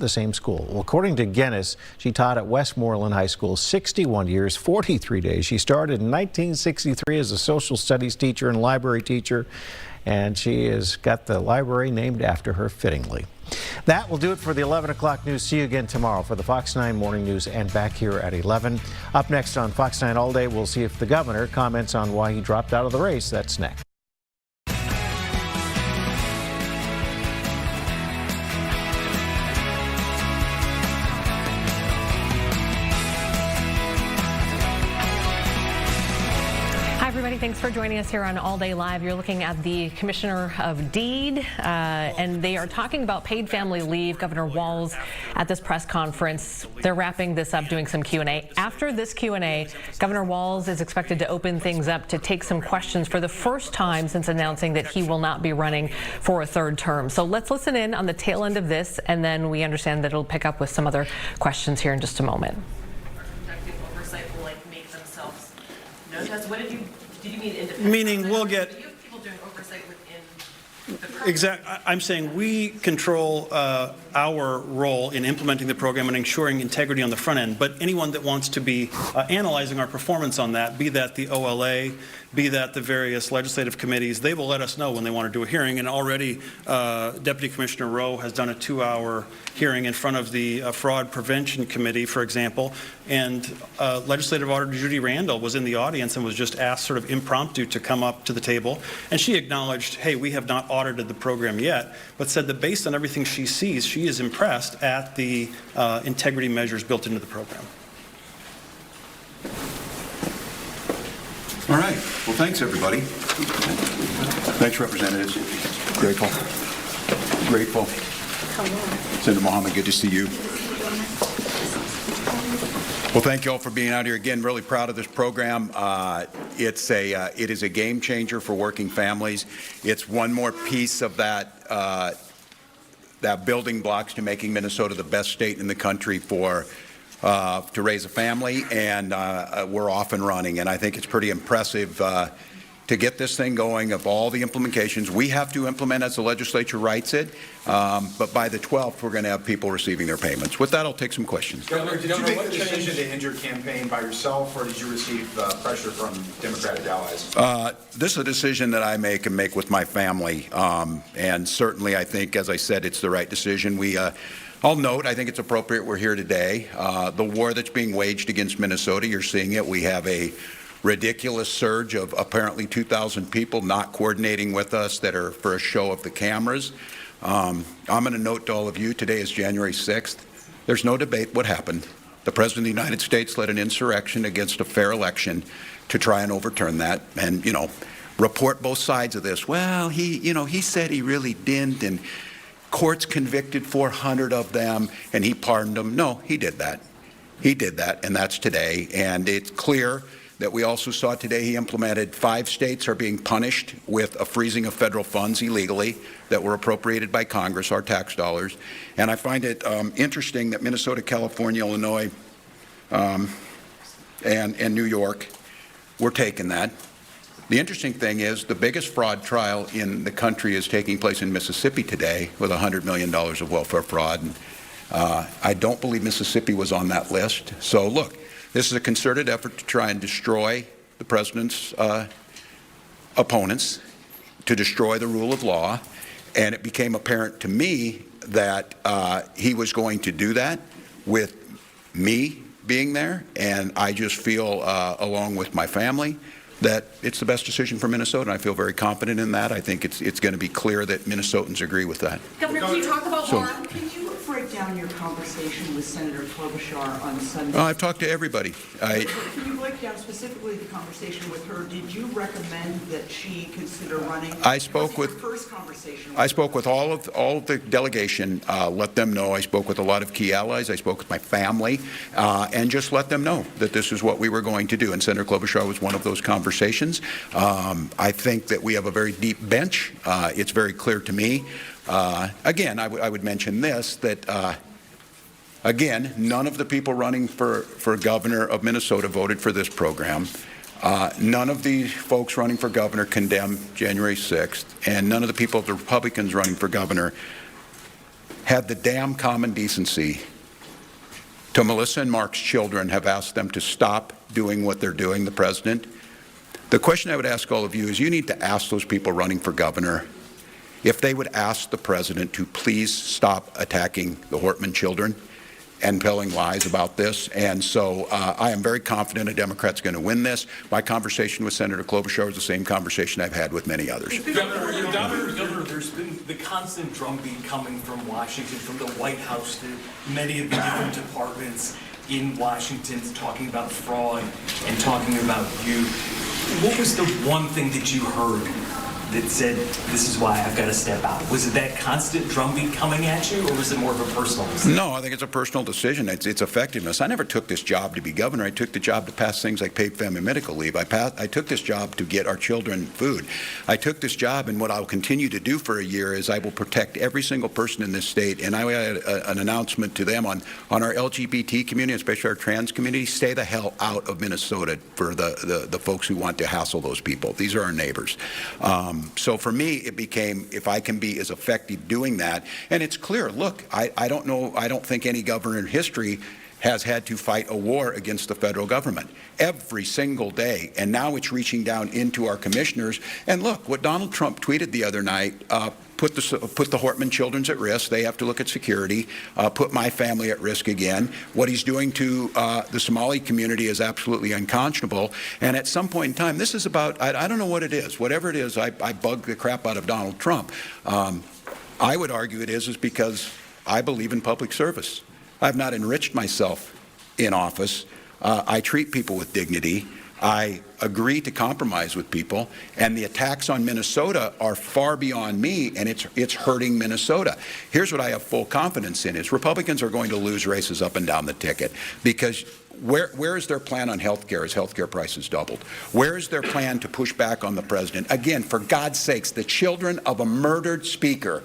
the same school. Well, according to Guinness, she taught at Westmoreland High School 61 years, 43 days. She started in 1963 as a social studies teacher and library teacher, and she has got the library named after her fittingly. That will do it for the 11 o'clock news. See you again tomorrow for the Fox 9 Morning News and back here at 11. Up next on Fox 9 All Day, we'll see if the governor comments on why he dropped out of the race. That's next. Thanks for joining us here on All Day Live. You're looking at the Commissioner of Deed, and they are talking about paid family leave. Governor Walz at this press conference. They're wrapping this up, doing some Q&A. After this Q&A, Governor Walz is expected to open things up to take some questions for the first time since announcing that he will not be running for a third term. So let's listen in on the tail end of this, and then we understand that it'll pick up with some other questions here in just a moment. Oversight will make themselves notice. What did you mean independent? Meaning we'll get people doing oversight within the program. exact. I'm saying we control our role in implementing the program and ensuring integrity on the front end. But anyone that wants to be analyzing our performance on that, be that the OLA, be that the various legislative committees, they will let us know when they want to do a hearing. And already Deputy Commissioner Rowe has done a 2-hour hearing in front of the Fraud Prevention Committee, for example. And Legislative Auditor Judy Randall was in the audience and was just asked sort of impromptu to come up to the table. And she acknowledged, hey, we have not audited the program yet, but said that based on everything she sees, she is impressed at the integrity measures built into the program. All right. Well, thanks, everybody. Thanks, representatives. Grateful. Grateful. Senator Mohammed, good to see you. Well, thank you all for being out here again. Really proud of this program. It is a game changer for working families. It's one more piece of that building blocks to making Minnesota the best state in the country for to raise a family, and we're off and running. And I think it's pretty impressive to get this thing going. Of all the implementations we have to implement as the legislature writes it, but by the 12th, we're going to have people receiving their payments. With that, I'll take some questions. Governor, did you make the decision to end your campaign by yourself, or did you receive pressure from Democratic allies? This is a decision that I make and make with my family, and certainly I think, as I said, it's the right decision. I'll note, I think it's appropriate we're here today. The war that's being waged against Minnesota, you're seeing it. We have a ridiculous surge of apparently 2,000 people not coordinating with us that are for a show of the cameras. I'm going to note to all of you, today is January 6th. There's no debate what happened. The President of the United States led an insurrection against a fair election to try and overturn that and, report both sides of this. Well, he said he really didn't, and courts convicted 400 of them, and he pardoned them. No, he did that. He did that, and that's today. And it's clear that we also saw today he implemented 5 states are being punished with a freezing of federal funds illegally that were appropriated by Congress, our tax dollars. And I find it interesting that Minnesota, California, Illinois, and New York were taking that. The interesting thing is the biggest fraud trial in the country is taking place in Mississippi today with $100 million of welfare fraud. And, I don't believe Mississippi was on that list. So look, this is a concerted effort to try and destroy the president's opponents, to destroy the rule of law. And it became apparent to me that he was going to do that with me being there. And I just feel, along with my family, that it's the best decision for Minnesota, and I feel very confident in that. I think it's going to be clear that Minnesotans agree with that. Governor, can you talk about Can you break down your conversation with Senator Klobuchar on Sunday? I've talked to everybody. Can you break down specifically the conversation with her? Did you recommend that she consider running? I spoke with first conversation. I spoke with all of the delegation. Let them know. I spoke with a lot of key allies. I spoke with my family, and just let them know that this is what we were going to do. And Senator Klobuchar was one of those conversations. I think that we have a very deep bench. It's very clear to me. Again, I would mention this, that again, none of the people running for governor of Minnesota voted for this program. None of the folks running for governor condemned January 6th, and none of the people of the Republicans running for governor had the damn common decency to Melissa and Mark's children, have asked them to stop doing what they're doing, the president, the question I would ask all of you is you need to ask those people running for governor if they would ask the president to please stop attacking the Hortman children and telling lies about this. And so I am very confident a Democrat's going to win this. My conversation with Senator Klobuchar was the same conversation I've had with many others. Governor, there's been the constant drumbeat coming from Washington, from the White House to many of the different departments in Washington, talking about fraud and talking about you. What was the one thing that you heard that said, this is why I've got to step out? Was it that constant drumbeat coming at you, or was it more of a personal decision? No, I think it's a personal decision. It's effectiveness. I never took this job to be governor. I took the job to pass things like paid family medical leave. I took this job to get our children food. I took this job, and what I'll continue to do for a year is I will protect every single person in this state. And I had an announcement to them on our LGBT community, especially our trans community, stay the hell out of Minnesota for the folks who want to hassle those people. These are our neighbors. So for me, it became, if I can be as effective doing that, and it's clear, look, I don't think any governor in history has had to fight a war against the federal government every single day, and now it's reaching down into our commissioners. And look, what Donald Trump tweeted the other night put the Hortman children at risk. They have to look at security, put my family at risk again. What he's doing to the Somali community is absolutely unconscionable. And at some point in time, this is about, I don't know what it is. Whatever it is, I bug the crap out of Donald Trump. I would argue it is because I believe in public service. I've not enriched myself in office. I treat people with dignity. I agree to compromise with people, and the attacks on Minnesota are far beyond me, and it's hurting Minnesota. Here's what I have full confidence in is Republicans are going to lose races up and down the ticket, because where is their plan on health care as health care prices doubled? Where is their plan to push back on the president? Again, for God's sakes, the children of a murdered speaker,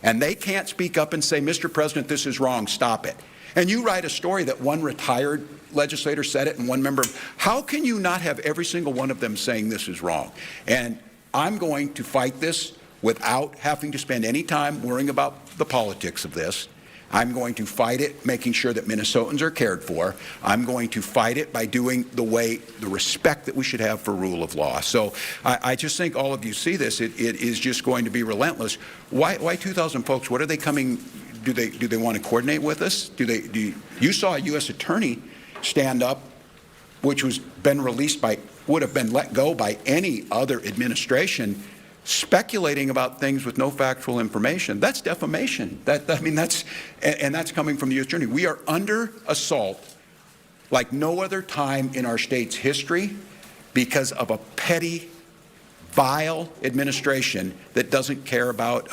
and they can't speak up and say, Mr. President, this is wrong, stop it. And you write a story that one retired legislator said it and one member. How can you not have every single one of them saying this is wrong? And I'm going to fight this without having to spend any time worrying about the politics of this. I'm going to fight it, making sure that Minnesotans are cared for. I'm going to fight it by doing the respect that we should have for rule of law. So I just think all of you see this. It is just going to be relentless. Why 2,000 folks? What are they coming? Do they want to coordinate with us? You saw a U.S. attorney stand up, which would have been let go by any other administration, speculating about things with no factual information. That's defamation. That's coming from the U.S. attorney. We are under assault like no other time in our state's history because of a petty, vile administration that doesn't care about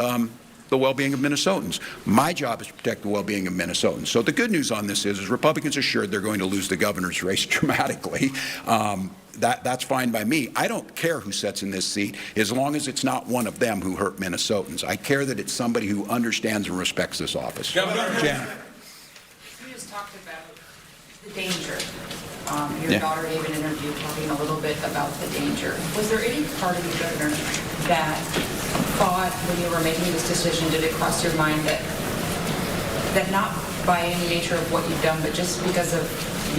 the well-being of Minnesotans. My job is to protect the well-being of Minnesotans. So the good news on this is Republicans are sure they're going to lose the governor's race dramatically. That's fine by me. I don't care who sits in this seat as long as it's not one of them who hurt Minnesotans. I care that it's somebody who understands and respects this office. Jan. You just talked about the danger. Your daughter gave an interview talking a little bit about the danger. Was there any part of the governor that thought when you were making this decision, did it cross your mind that not by any nature of what you've done, but just because of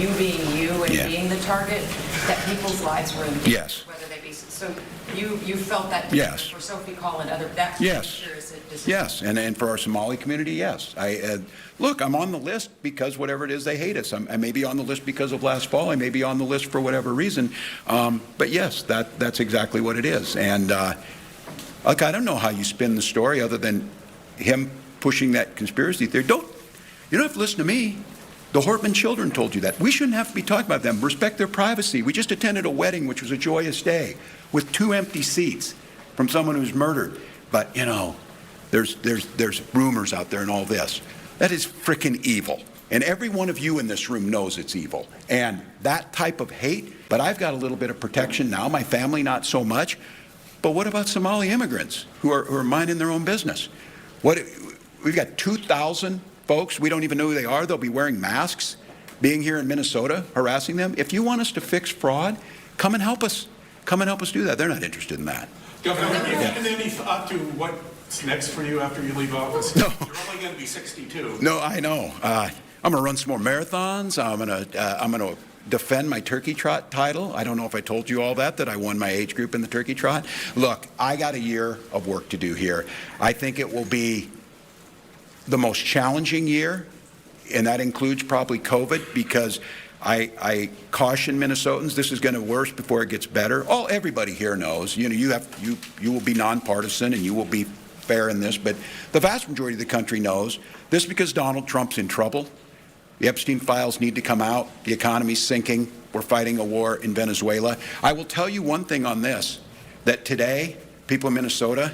you being you and being the target, that people's lives were in danger? Yes. Whether they be so, you felt that for Sophie Call and other that serious decision. Yes, and for our Somali community, yes. Look, I'm on the list because whatever it is, they hate us. I may be on the list because of last fall. I may be on the list for whatever reason. But yes, that's exactly what it is. And look, I don't know how you spin the story other than him pushing that conspiracy theory. You don't have to listen to me. The Hortman children told you that. We shouldn't have to be talking about them. Respect their privacy. We just attended a wedding, which was a joyous day, with 2 empty seats from someone who was murdered. But, there's rumors out there and all this. That is frickin' evil. And every one of you in this room knows it's evil. And that type of hate, but I've got a little bit of protection now. My family, not so much. But what about Somali immigrants who are minding their own business? We've got 2,000 folks. We don't even know who they are. They'll be wearing masks, being here in Minnesota, harassing them. If you want us to fix fraud, come and help us. Come and help us do that. They're not interested in that. Governor, have you given any thought to what What's next for you after you leave office? No. You're only going to be 62. No, I know. I'm going to run some more marathons. I'm going to defend my turkey trot title. I don't know if I told you all that I won my age group in the turkey trot. Look, I got a year of work to do here. I think it will be the most challenging year, and that includes probably COVID, because I caution Minnesotans, this is going to worse before it gets better. Everybody here knows, you will be nonpartisan and you will be fair in this, but the vast majority of the country knows this, because Donald Trump's in trouble. The Epstein files need to come out. The economy's sinking. We're fighting a war in Venezuela. I will tell you one thing on this, that today, people in Minnesota,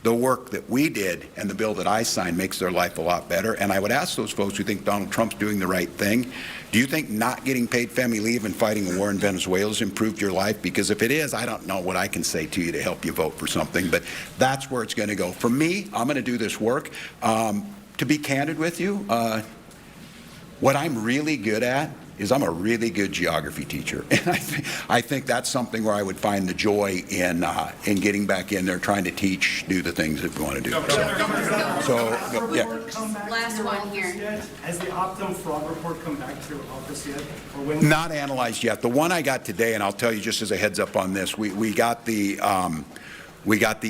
the work that we did and the bill that I signed makes their life a lot better. And I would ask those folks who think Donald Trump's doing the right thing, do you think not getting paid family leave and fighting a war in Venezuela has improved your life? Because if it is, I don't know what I can say to you to help you vote for something, but that's where it's going to go. For me, I'm going to do this work. To be candid with you, what I'm really good at is I'm a really good geography teacher. And I think that's something where I would find the joy in getting back in there, trying to teach, do the things that we want to do. Last one here. Has the Optum fraud report come back to your office yet? Or when? Not analyzed yet. The one I got today, and I'll tell you just as a heads up on this, we got the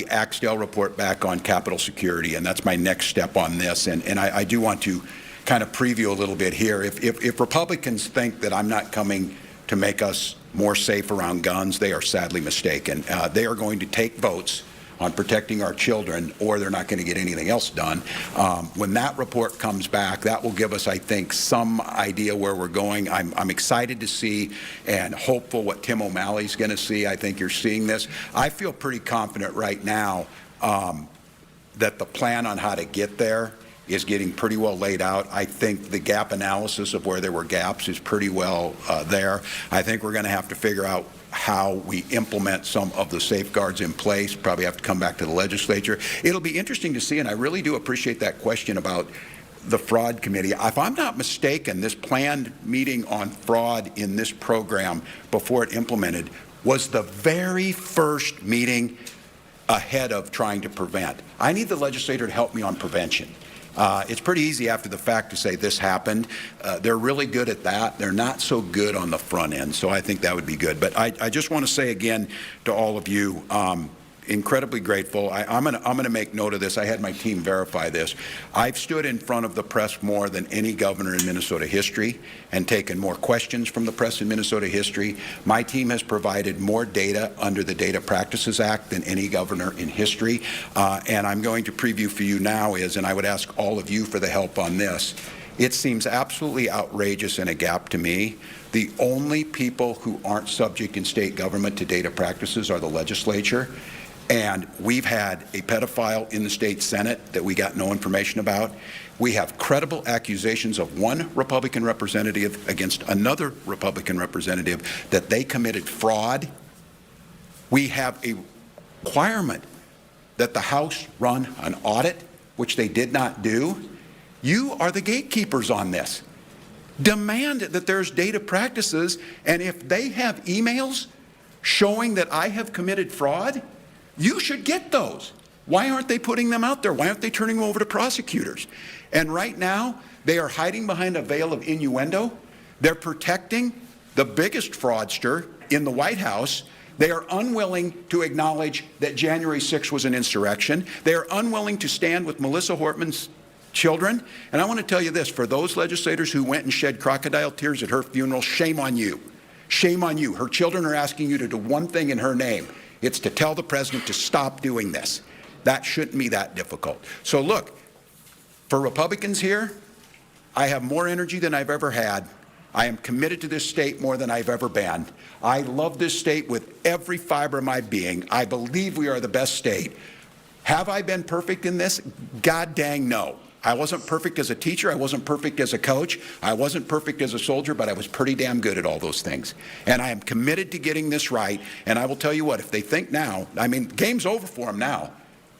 Axtell report back on Capitol Security, and that's my next step on this. And I do want to kind of preview a little bit here. If Republicans think that I'm not coming to make us more safe around guns, they are sadly mistaken. They are going to take votes on protecting our children, or they're not going to get anything else done. When that report comes back, that will give us, I think, some idea where we're going. I'm excited to see and hopeful what Tim O'Malley's going to see. I think you're seeing this. I feel pretty confident right now that the plan on how to get there is getting pretty well laid out. I think the gap analysis of where there were gaps is pretty well there. I think we're going to have to figure out how we implement some of the safeguards in place, probably have to come back to the legislature. It'll be interesting to see, and I really do appreciate that question about the fraud committee. If I'm not mistaken, this planned meeting on fraud in this program before it implemented was the very first meeting ahead of trying to prevent. I need the legislator to help me on prevention. It's pretty easy after the fact to say this happened. They're really good at that. They're not so good on the front end, so I think that would be good. But I just want to say again to all of you, incredibly grateful. I'm going to make note of this. I had my team verify this. I've stood in front of the press more than any governor in Minnesota history and taken more questions from the press in Minnesota history. My team has provided more data under the Data Practices Act than any governor in history. And I'm going to preview for you now and I would ask all of you for the help on this. It seems absolutely outrageous and a gap to me. The only people who aren't subject in state government to data practices are the legislature. And we've had a pedophile in the state Senate that we got no information about. We have credible accusations of one Republican representative against another Republican representative that they committed fraud. We have a requirement that the House run an audit, which they did not do. You are the gatekeepers on this. Demand that there's data practices, and if they have emails showing that I have committed fraud, you should get those. Why aren't they putting them out there? Why aren't they turning them over to prosecutors? And right now, they are hiding behind a veil of innuendo. They're protecting the biggest fraudster in the White House. They are unwilling to acknowledge that January 6th was an insurrection. They are unwilling to stand with Melissa Hortman's children. And I want to tell you this, for those legislators who went and shed crocodile tears at her funeral, shame on you. Shame on you. Her children are asking you to do one thing in her name. It's to tell the president to stop doing this. That shouldn't be that difficult. So look, for Republicans here, I have more energy than I've ever had. I am committed to this state more than I've ever been. I love this state with every fiber of my being. I believe we are the best state. Have I been perfect in this? God dang no. I wasn't perfect as a teacher. I wasn't perfect as a coach. I wasn't perfect as a soldier, but I was pretty damn good at all those things. And I am committed to getting this right. And I will tell you what, if they think now, I mean, game's over for them now.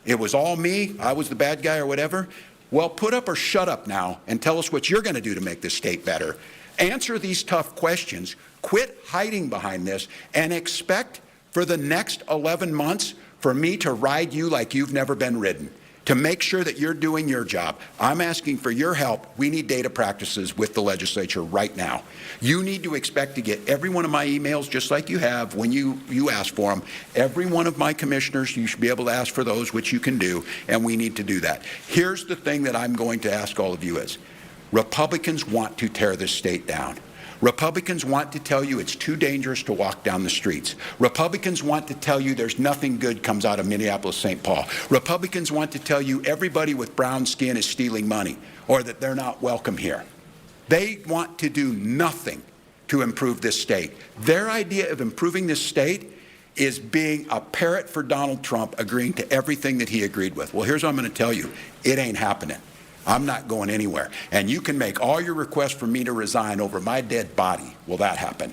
It was all me. I was the bad guy or whatever. Well, put up or shut up now and tell us what you're going to do to make this state better. Answer these tough questions. Quit hiding behind this and expect for the next 11 months for me to ride you like you've never been ridden. to make sure that you're doing your job. I'm asking for your help. We need data practices with the legislature right now. You need to expect to get every one of my emails just like you have when you ask for them. Every one of my commissioners, you should be able to ask for those, which you can do, and we need to do that. Here's the thing that I'm going to ask all of you is, Republicans want to tear this state down. Republicans want to tell you it's too dangerous to walk down the streets. Republicans want to tell you there's nothing good comes out of Minneapolis-St. Paul. Republicans want to tell you everybody with brown skin is stealing money or that they're not welcome here. They want to do nothing to improve this state. Their idea of improving this state is being a parrot for Donald Trump, agreeing to everything that he agreed with. Well, here's what I'm going to tell you. It ain't happening. I'm not going anywhere. And you can make all your requests for me to resign over my dead body. Will that happen?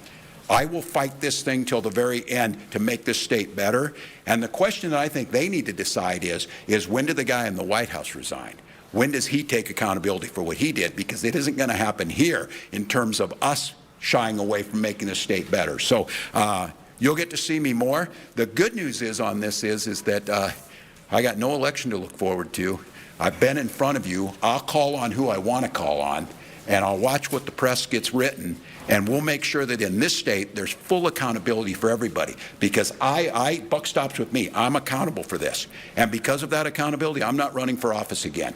I will fight this thing till the very end to make this state better. And the question that I think they need to decide is when did the guy in the White House resign? When does he take accountability for what he did? Because it isn't going to happen here in terms of us shying away from making the state better. So you'll get to see me more. The good news is on this is that I got no election to look forward to. I've been in front of you. I'll call on who I want to call on, and I'll watch what the press gets written, and we'll make sure that in this state there's full accountability for everybody, because buck stops with me. I'm accountable for this, and because of that accountability, I'm not running for office again.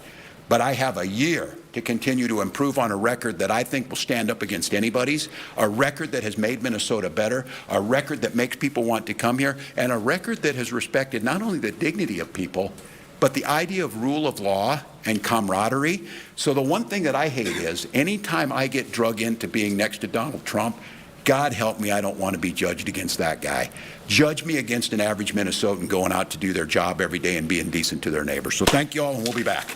But I have a year to continue to improve on a record that I think will stand up against anybody's, a record that has made Minnesota better, a record that makes people want to come here, and a record that has respected not only the dignity of people, but the idea of rule of law and camaraderie. So the one thing that I hate is anytime I get drug into being next to Donald Trump, God help me, I don't want to be judged against that guy. Judge me against an average Minnesotan going out to do their job every day and being decent to their neighbors. So thank you all, and we'll be back.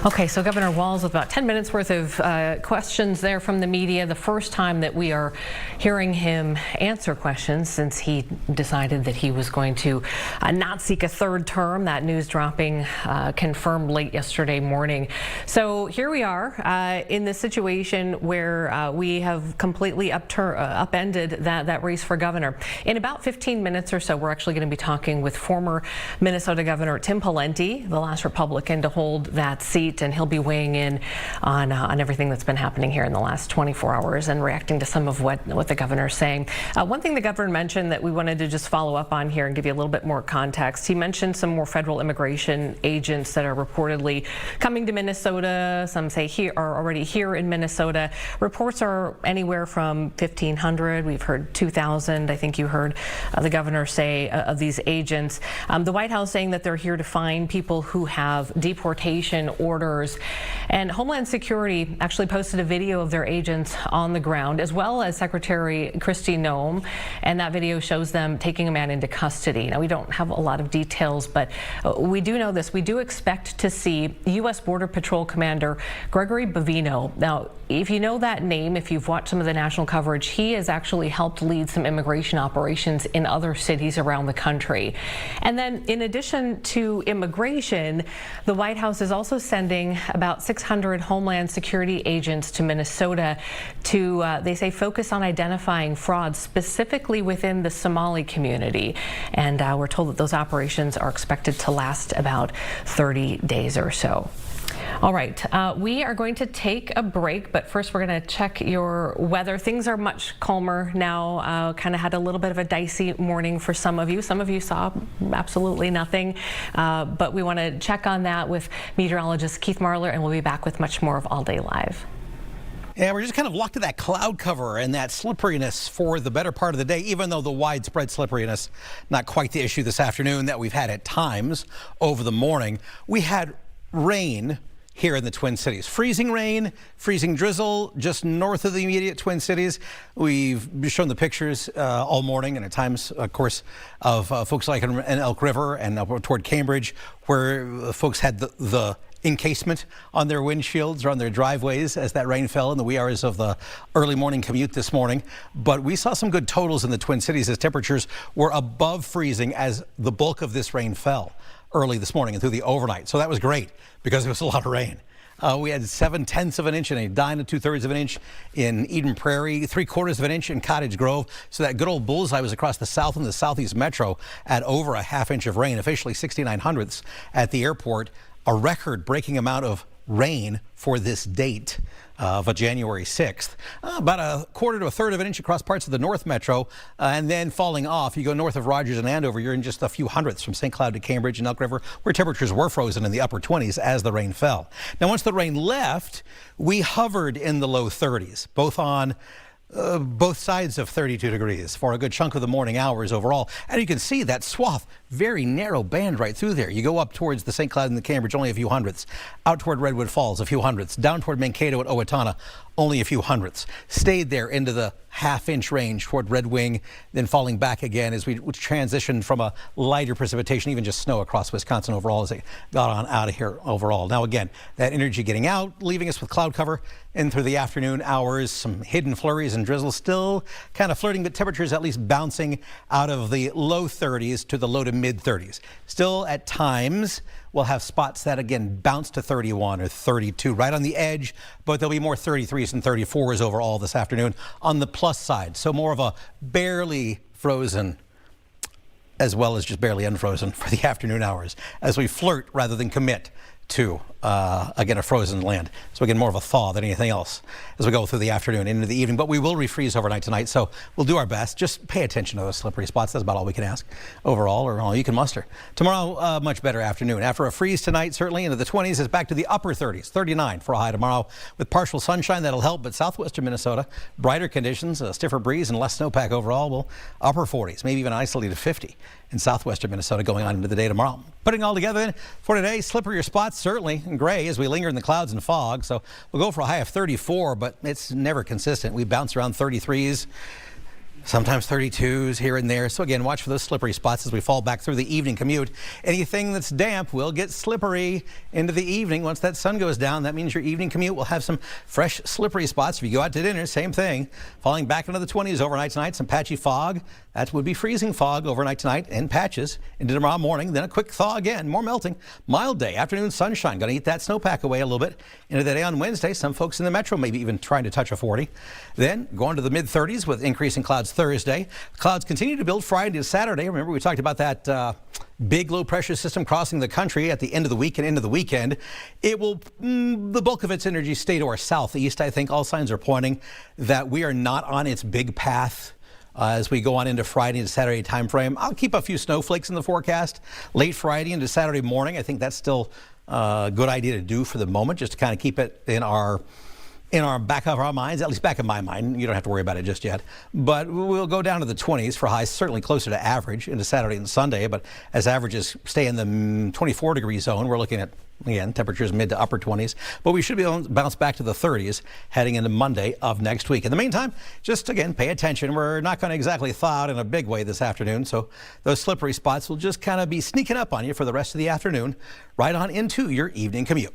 Okay, so Governor Walz with about 10 minutes worth of questions there from the media. The first time that we are hearing him answer questions since he decided that he was going to not seek a third term. That news dropping confirmed late yesterday morning. So here we are in this situation where we have completely upended that race for governor. In about 15 minutes or so, we're actually going to be talking with former Minnesota Governor Tim Pawlenty, the last Republican to hold that seat, and he'll be weighing in on everything that's been happening here in the last 24 hours and reacting to some of what the governor's saying. One thing the governor mentioned that we wanted to just follow up on here and give you a little bit more context. He mentioned some more federal immigration agents that are reportedly coming to Minnesota. Some say are already here in Minnesota. Reports are anywhere from 1,500. We've heard 2,000. I think you heard the governor say of these agents. The White House saying that they're here to find people who have deportation orders. And Homeland Security actually posted a video of their agents on the ground, as well as Secretary Kristi Noem, and that video shows them taking a man into custody. Now, we don't have a lot of details, but we do know this. We do expect to see U.S. Border Patrol Commander Gregory Bovino. Now, if you know that name, if you've watched some of the national coverage, he has actually helped lead some immigration operations in other cities around the country. And then in addition to immigration, the White House is also sending about 600 Homeland Security agents to Minnesota to, they say, focus on identifying fraud specifically within the Somali community. And we're told that those operations are expected to last about 30 days or so. All right, we are going to take a break, but first we're going to check your weather. Things are much calmer now. Kind of had a little bit of a dicey morning for some of you. Some of you saw absolutely nothing, but we want to check on that with meteorologist Keith Marler, and we'll be back with much more of All Day Live. Yeah, we're just kind of locked to that cloud cover and that slipperiness for the better part of the day, even though the widespread slipperiness, not quite the issue this afternoon that we've had at times over the morning. We had rain here in the Twin Cities. Freezing rain, freezing drizzle just north of the immediate Twin Cities. We've shown the pictures all morning, and at times, of course, of folks like in Elk River and up toward Cambridge, where folks had the encasement on their windshields or on their driveways as that rain fell in the wee hours of the early morning commute this morning. But we saw some good totals in the Twin Cities as temperatures were above freezing as the bulk of this rain fell early this morning and through the overnight. So that was great because there was a lot of rain. We had 7/10 of an inch and a 9 2/3 of an inch in Eden Prairie, 3/4 of an inch in Cottage Grove. So that good old bullseye was across the south and the southeast metro at over a ½ inch of rain, officially 69/100ths at the airport, a record-breaking amount of rain for this date of January 6th. About 1/4 to 1/3 of an inch across parts of the north metro, and then falling off. You go north of Rogers and Andover, you're in just a few hundredths from St. Cloud to Cambridge and Elk River, where temperatures were frozen in the upper 20s as the rain fell. Now, once the rain left, we hovered in the low 30s, both on both sides of 32 degrees for a good chunk of the morning hours overall. And you can see that swath, very narrow band right through there. You go up towards the St. Cloud and the Cambridge, only a few hundredths. Out toward Redwood Falls, a few hundredths. Down toward Mankato and Owatonna, only a few hundredths. Stayed there into the ½ inch range toward Red Wing, then falling back again as we transitioned from a lighter precipitation, even just snow across Wisconsin overall as it got on out of here overall. Now again, that energy getting out, leaving us with cloud cover in through the afternoon hours, some hidden flurries and drizzle, still kind of flirting, but temperatures at least bouncing out of the low 30s to the low to mid 30s. Still at times we'll have spots that again bounce to 31 or 32 right on the edge, but there'll be more 33s and 34s overall this afternoon on the plus side. So more of a barely frozen as well as just barely unfrozen for the afternoon hours as we flirt rather than commit to, again, a frozen land. So again, more of a thaw than anything else as we go through the afternoon into the evening. But we will refreeze overnight tonight, so we'll do our best. Just pay attention to those slippery spots. That's about all we can ask overall, or all you can muster. Tomorrow, much better afternoon. After a freeze tonight, certainly into the 20s, it's back to the upper 30s, 39 for a high tomorrow with partial sunshine. That'll help, but southwestern Minnesota, brighter conditions, a stiffer breeze and less snowpack overall. Well, upper 40s, maybe even an isolated 50 in southwestern Minnesota going on into the day tomorrow. Putting it all together then for today, slipperier spots certainly in gray as we linger in the clouds and fog. So we'll go for a high of 34, but it's never consistent. We bounce around 33s. Sometimes 32s here and there. So again, watch for those slippery spots as we fall back through the evening commute. Anything that's damp will get slippery into the evening. Once that sun goes down, that means your evening commute will have some fresh slippery spots. If you go out to dinner, same thing. Falling back into the 20s overnight tonight, some patchy fog. That would be freezing fog overnight tonight in patches into tomorrow morning. Then a quick thaw again, more melting. Mild day, afternoon sunshine. Going to eat that snowpack away a little bit into the day on Wednesday. Some folks in the metro maybe even trying to touch a 40. Then going to the mid 30s with increasing clouds Thursday. Clouds continue to build Friday to Saturday. Remember, we talked about that big low pressure system crossing the country at the end of the week and into the weekend. It will, the bulk of its energy stay to our southeast. I think all signs are pointing that we are not on its big path as we go on into Friday and Saturday time frame. I'll keep a few snowflakes in the forecast late Friday into Saturday morning. I think that's still a good idea to do for the moment, just to kind of keep it in our back of our minds, at least back of my mind. You don't have to worry about it just yet. But we'll go down to the 20s for highs, certainly closer to average into Saturday and Sunday. But as averages stay in the 24 degree zone, we're looking at, again, temperatures mid to upper 20s. But we should be able to bounce back to the 30s heading into Monday of next week. In the meantime, just again, pay attention. We're not going to exactly thaw out in a big way this afternoon. So those slippery spots will just kind of be sneaking up on you for the rest of the afternoon, right on into your evening commute.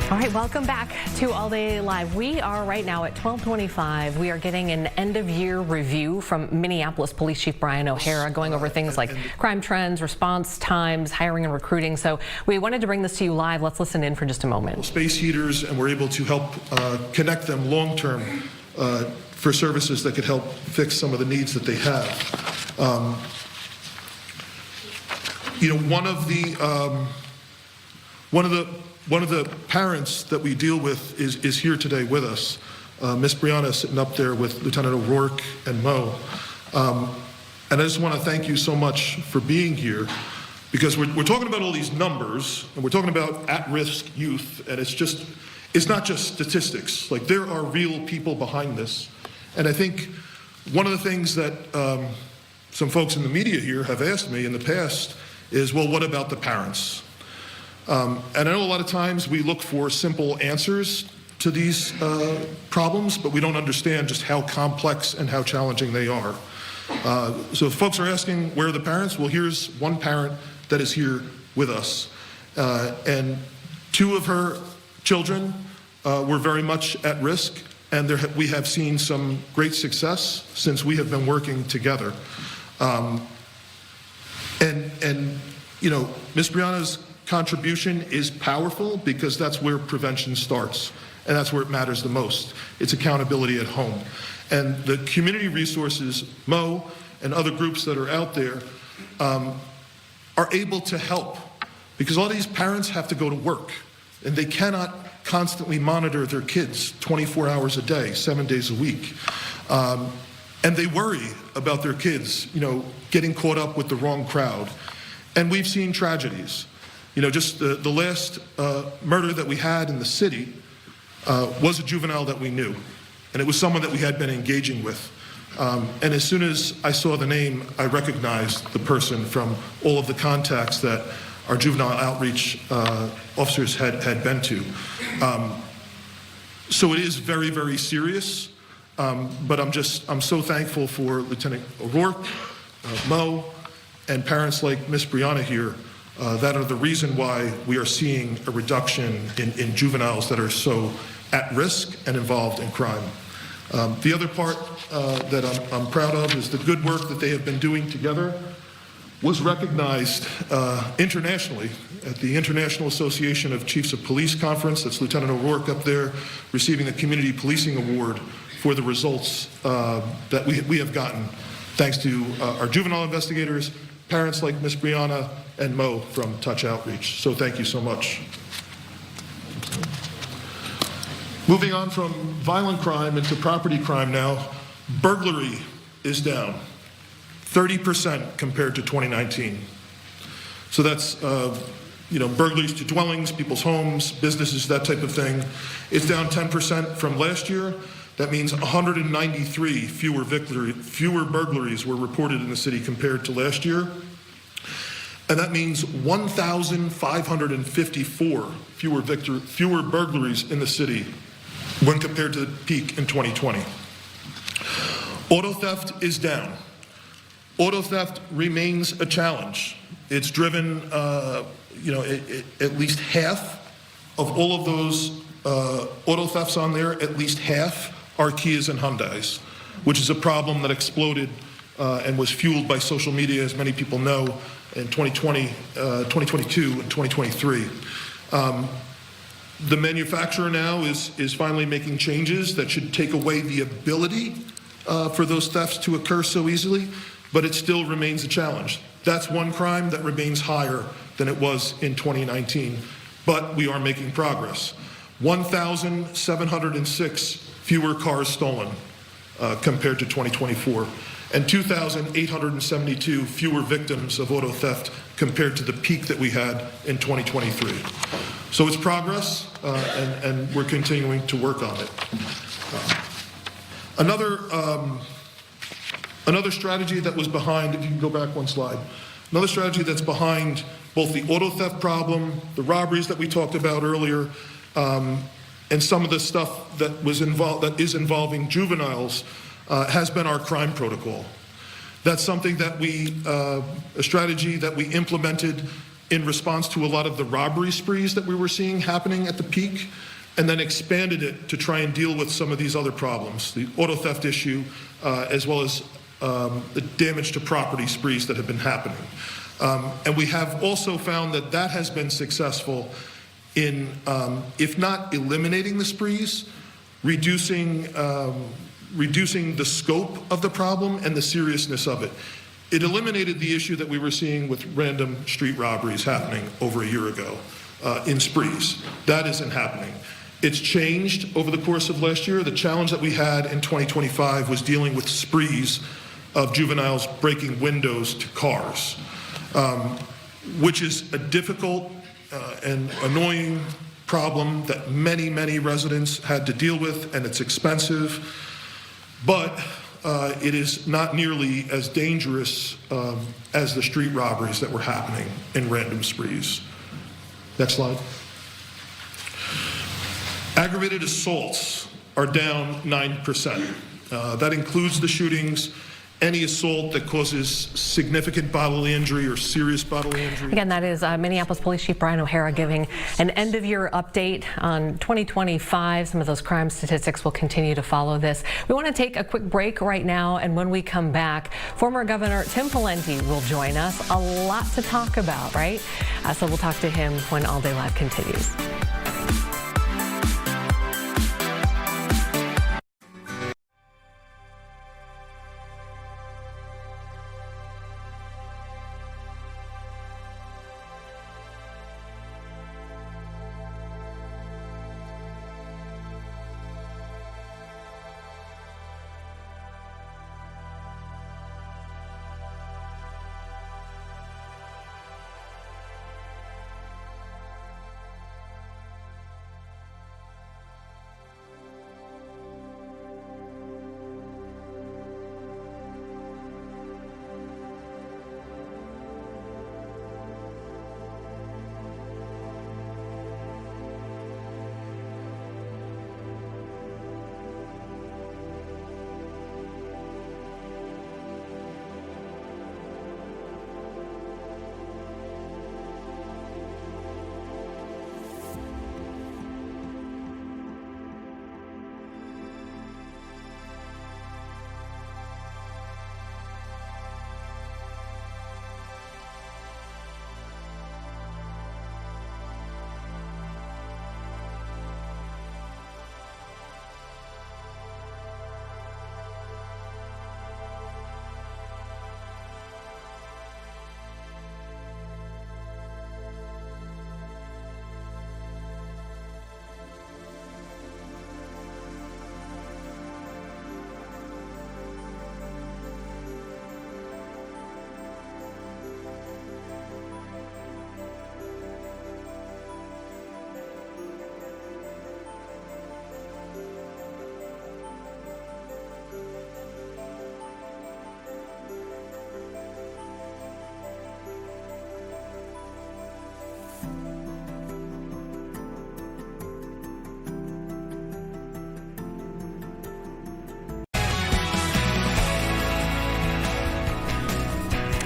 All right, welcome back to All Day Live. We are right now at 12:25. We are getting an end-of-year review from Minneapolis Police Chief Brian O'Hara, going over things like crime trends, response times, hiring and recruiting. So we wanted to bring this to you live. Let's listen in for just a moment. Space heaters, and we're able to help connect them long-term for services that could help fix some of the needs that they have. One of the parents that we deal with is here today with us. Miss Brianna sitting up there with Lieutenant O'Rourke and Mo. And I just want to thank you so much for being here, because we're talking about all these numbers, and we're talking about at-risk youth, and it's not just statistics. Like, there are real people behind this. And I think one of the things that some folks in the media here have asked me in the past is, well, what about the parents? And I know a lot of times we look for simple answers to these problems, but we don't understand just how complex and how challenging they are. So if folks are asking, where are the parents? Well, here's one parent that is here with us. And two of her children were very much at risk, and we have seen some great success since we have been working together. And you know, Ms. Brianna's contribution is powerful, because that's where prevention starts, and that's where it matters the most. It's accountability at home. And the community resources, Mo and other groups that are out there, are able to help, because all these parents have to go to work, and they cannot constantly monitor their kids 24 hours a day, 7 days a week. And they worry about their kids, you know, getting caught up with the wrong crowd. And we've seen tragedies. You know, just the last murder that we had in the city was a juvenile that we knew, and it was someone that we had been engaging with. And as soon as I saw the name, I recognized the person from all of the contacts that our juvenile outreach officers had been to. So it is very, very serious, but I'm so thankful for Lieutenant O'Rourke, Mo, and parents like Miss Brianna here that are the reason why we are seeing a reduction in juveniles that are so at risk and involved in crime. The other part that I'm proud of is the good work that they have been doing together was recognized internationally at the International Association of Chiefs of Police Conference. That's Lieutenant O'Rourke up there receiving the Community Policing Award for the results that we have gotten, thanks to our juvenile investigators, parents like Miss Brianna and Mo from Touch Outreach. So thank you so much. Moving on from violent crime into property crime now, burglary is down 30% compared to 2019. So that's burglaries to dwellings, people's homes, businesses, that type of thing. It's down 10% from last year. That means 193 fewer burglaries were reported in the city compared to last year. And that means 1,554 fewer burglaries in the city when compared to the peak in 2020. Auto theft is down. Auto theft remains a challenge. It's driven, at least half of all of those auto thefts on there, at least half are Kias and Hyundais, which is a problem that exploded and was fueled by social media, as many people know, in 2020, 2022, and 2023. The manufacturer now is finally making changes that should take away the ability for those thefts to occur so easily, but it still remains a challenge. That's one crime that remains higher than it was in 2019, but we are making progress. 1,706 fewer cars stolen compared to 2024, and 2,872 fewer victims of auto theft compared to the peak that we had in 2023. So it's progress, and we're continuing to work on it. Another strategy that was behind, if you can go back one slide, another strategy that's behind both the auto theft problem, the robberies that we talked about earlier, and some of the stuff that is involving juveniles has been our crime protocol. That's something that a strategy that we implemented in response to a lot of the robbery sprees that we were seeing happening at the peak, and then expanded it to try and deal with some of these other problems, the auto theft issue, as well as the damage to property sprees that have been happening. And we have also found that that has been successful in, if not eliminating the sprees, reducing the scope of the problem and the seriousness of it. It eliminated the issue that we were seeing with random street robberies happening over a year ago in sprees. That isn't happening. It's changed over the course of last year. The challenge that we had in 2025 was dealing with sprees of juveniles breaking windows to cars, which is a difficult and annoying problem that many, many residents had to deal with, and it's expensive, but it is not nearly as dangerous as the street robberies that were happening in random sprees. Next slide. Aggravated assaults are down 9%. That includes the shootings, any assault that causes significant bodily injury or serious bodily injury. Again, that is Minneapolis Police Chief Brian O'Hara giving an end-of-year update on 2025. Some of those crime statistics will continue to follow this. We want to take a quick break right now, and when we come back, former Governor Tim Pawlenty will join us. A lot to talk about, right? So we'll talk to him when All Day Live continues.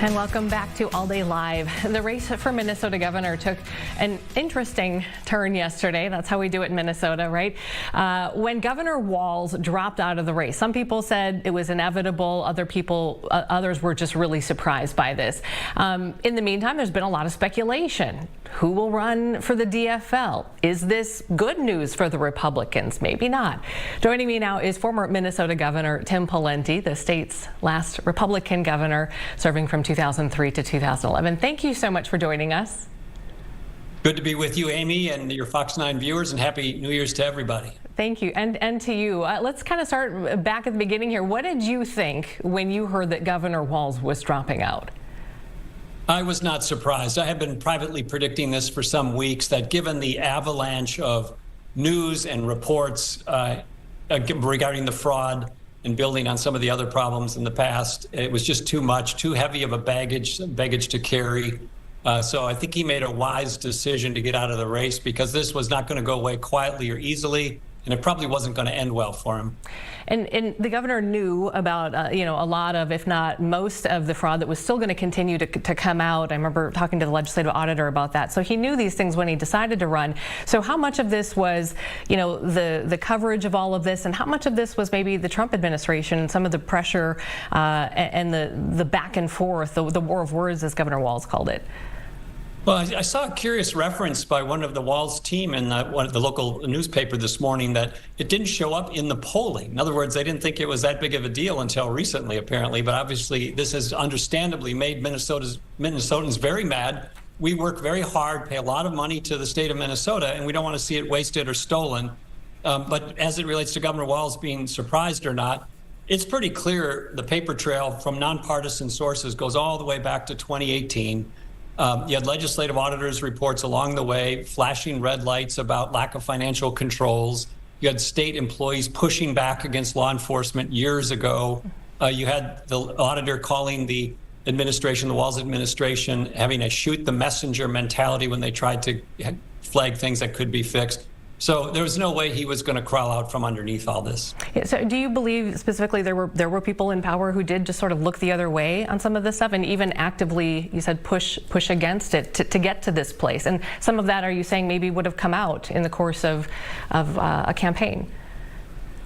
And welcome back to All Day Live. The race for Minnesota governor took an interesting turn yesterday. That's how we do it in Minnesota, right? When Governor Walz dropped out of the race, some people said it was inevitable. Others were just really surprised by this. In the meantime, there's been a lot of speculation. Who will run for the DFL? Is this good news for the Republicans? Maybe not. Joining me now is former Minnesota Governor Tim Pawlenty, the state's last Republican governor, serving from 2003 to 2011. Thank you so much for joining us. Good to be with you, Amy, and your Fox 9 viewers, and Happy New Year's to everybody. Thank you, and to you. Let's kind of start back at the beginning here. What did you think when you heard that Governor Walz was dropping out? I was not surprised. I have been privately predicting this for some weeks, that given the avalanche of news and reports regarding the fraud and building on some of the other problems in the past, it was just too much, too heavy of a baggage to carry. So I think he made a wise decision to get out of the race, because this was not going to go away quietly or easily. and it probably wasn't going to end well for him. And the governor knew about, a lot of, if not most of the fraud that was still going to continue to come out. I remember talking to the legislative auditor about that. So he knew these things when he decided to run. So how much of this was, the coverage of all of this, and how much of this was maybe the Trump administration and some of the pressure and the back and forth, the war of words, as Governor Walz called it? Well, I saw a curious reference by one of the Walz team in one of the local newspaper this morning that it didn't show up in the polling. In other words, they didn't think it was that big of a deal until recently, apparently. But obviously, this has understandably made Minnesotans very mad. We work very hard, pay a lot of money to the state of Minnesota, and we don't want to see it wasted or stolen. But as it relates to Governor Walz being surprised or not, it's pretty clear the paper trail from nonpartisan sources goes all the way back to 2018. You had legislative auditors' reports along the way, flashing red lights about lack of financial controls. You had state employees pushing back against law enforcement years ago. You had the auditor calling the administration, the Walz administration, having a shoot the messenger mentality when they tried to flag things that could be fixed. So there was no way he was going to crawl out from underneath all this. Yeah, so do you believe specifically there were people in power who did just sort of look the other way on some of this stuff and even actively, you said, push against it to get to this place? And some of that, are you saying, maybe would have come out in the course of a campaign?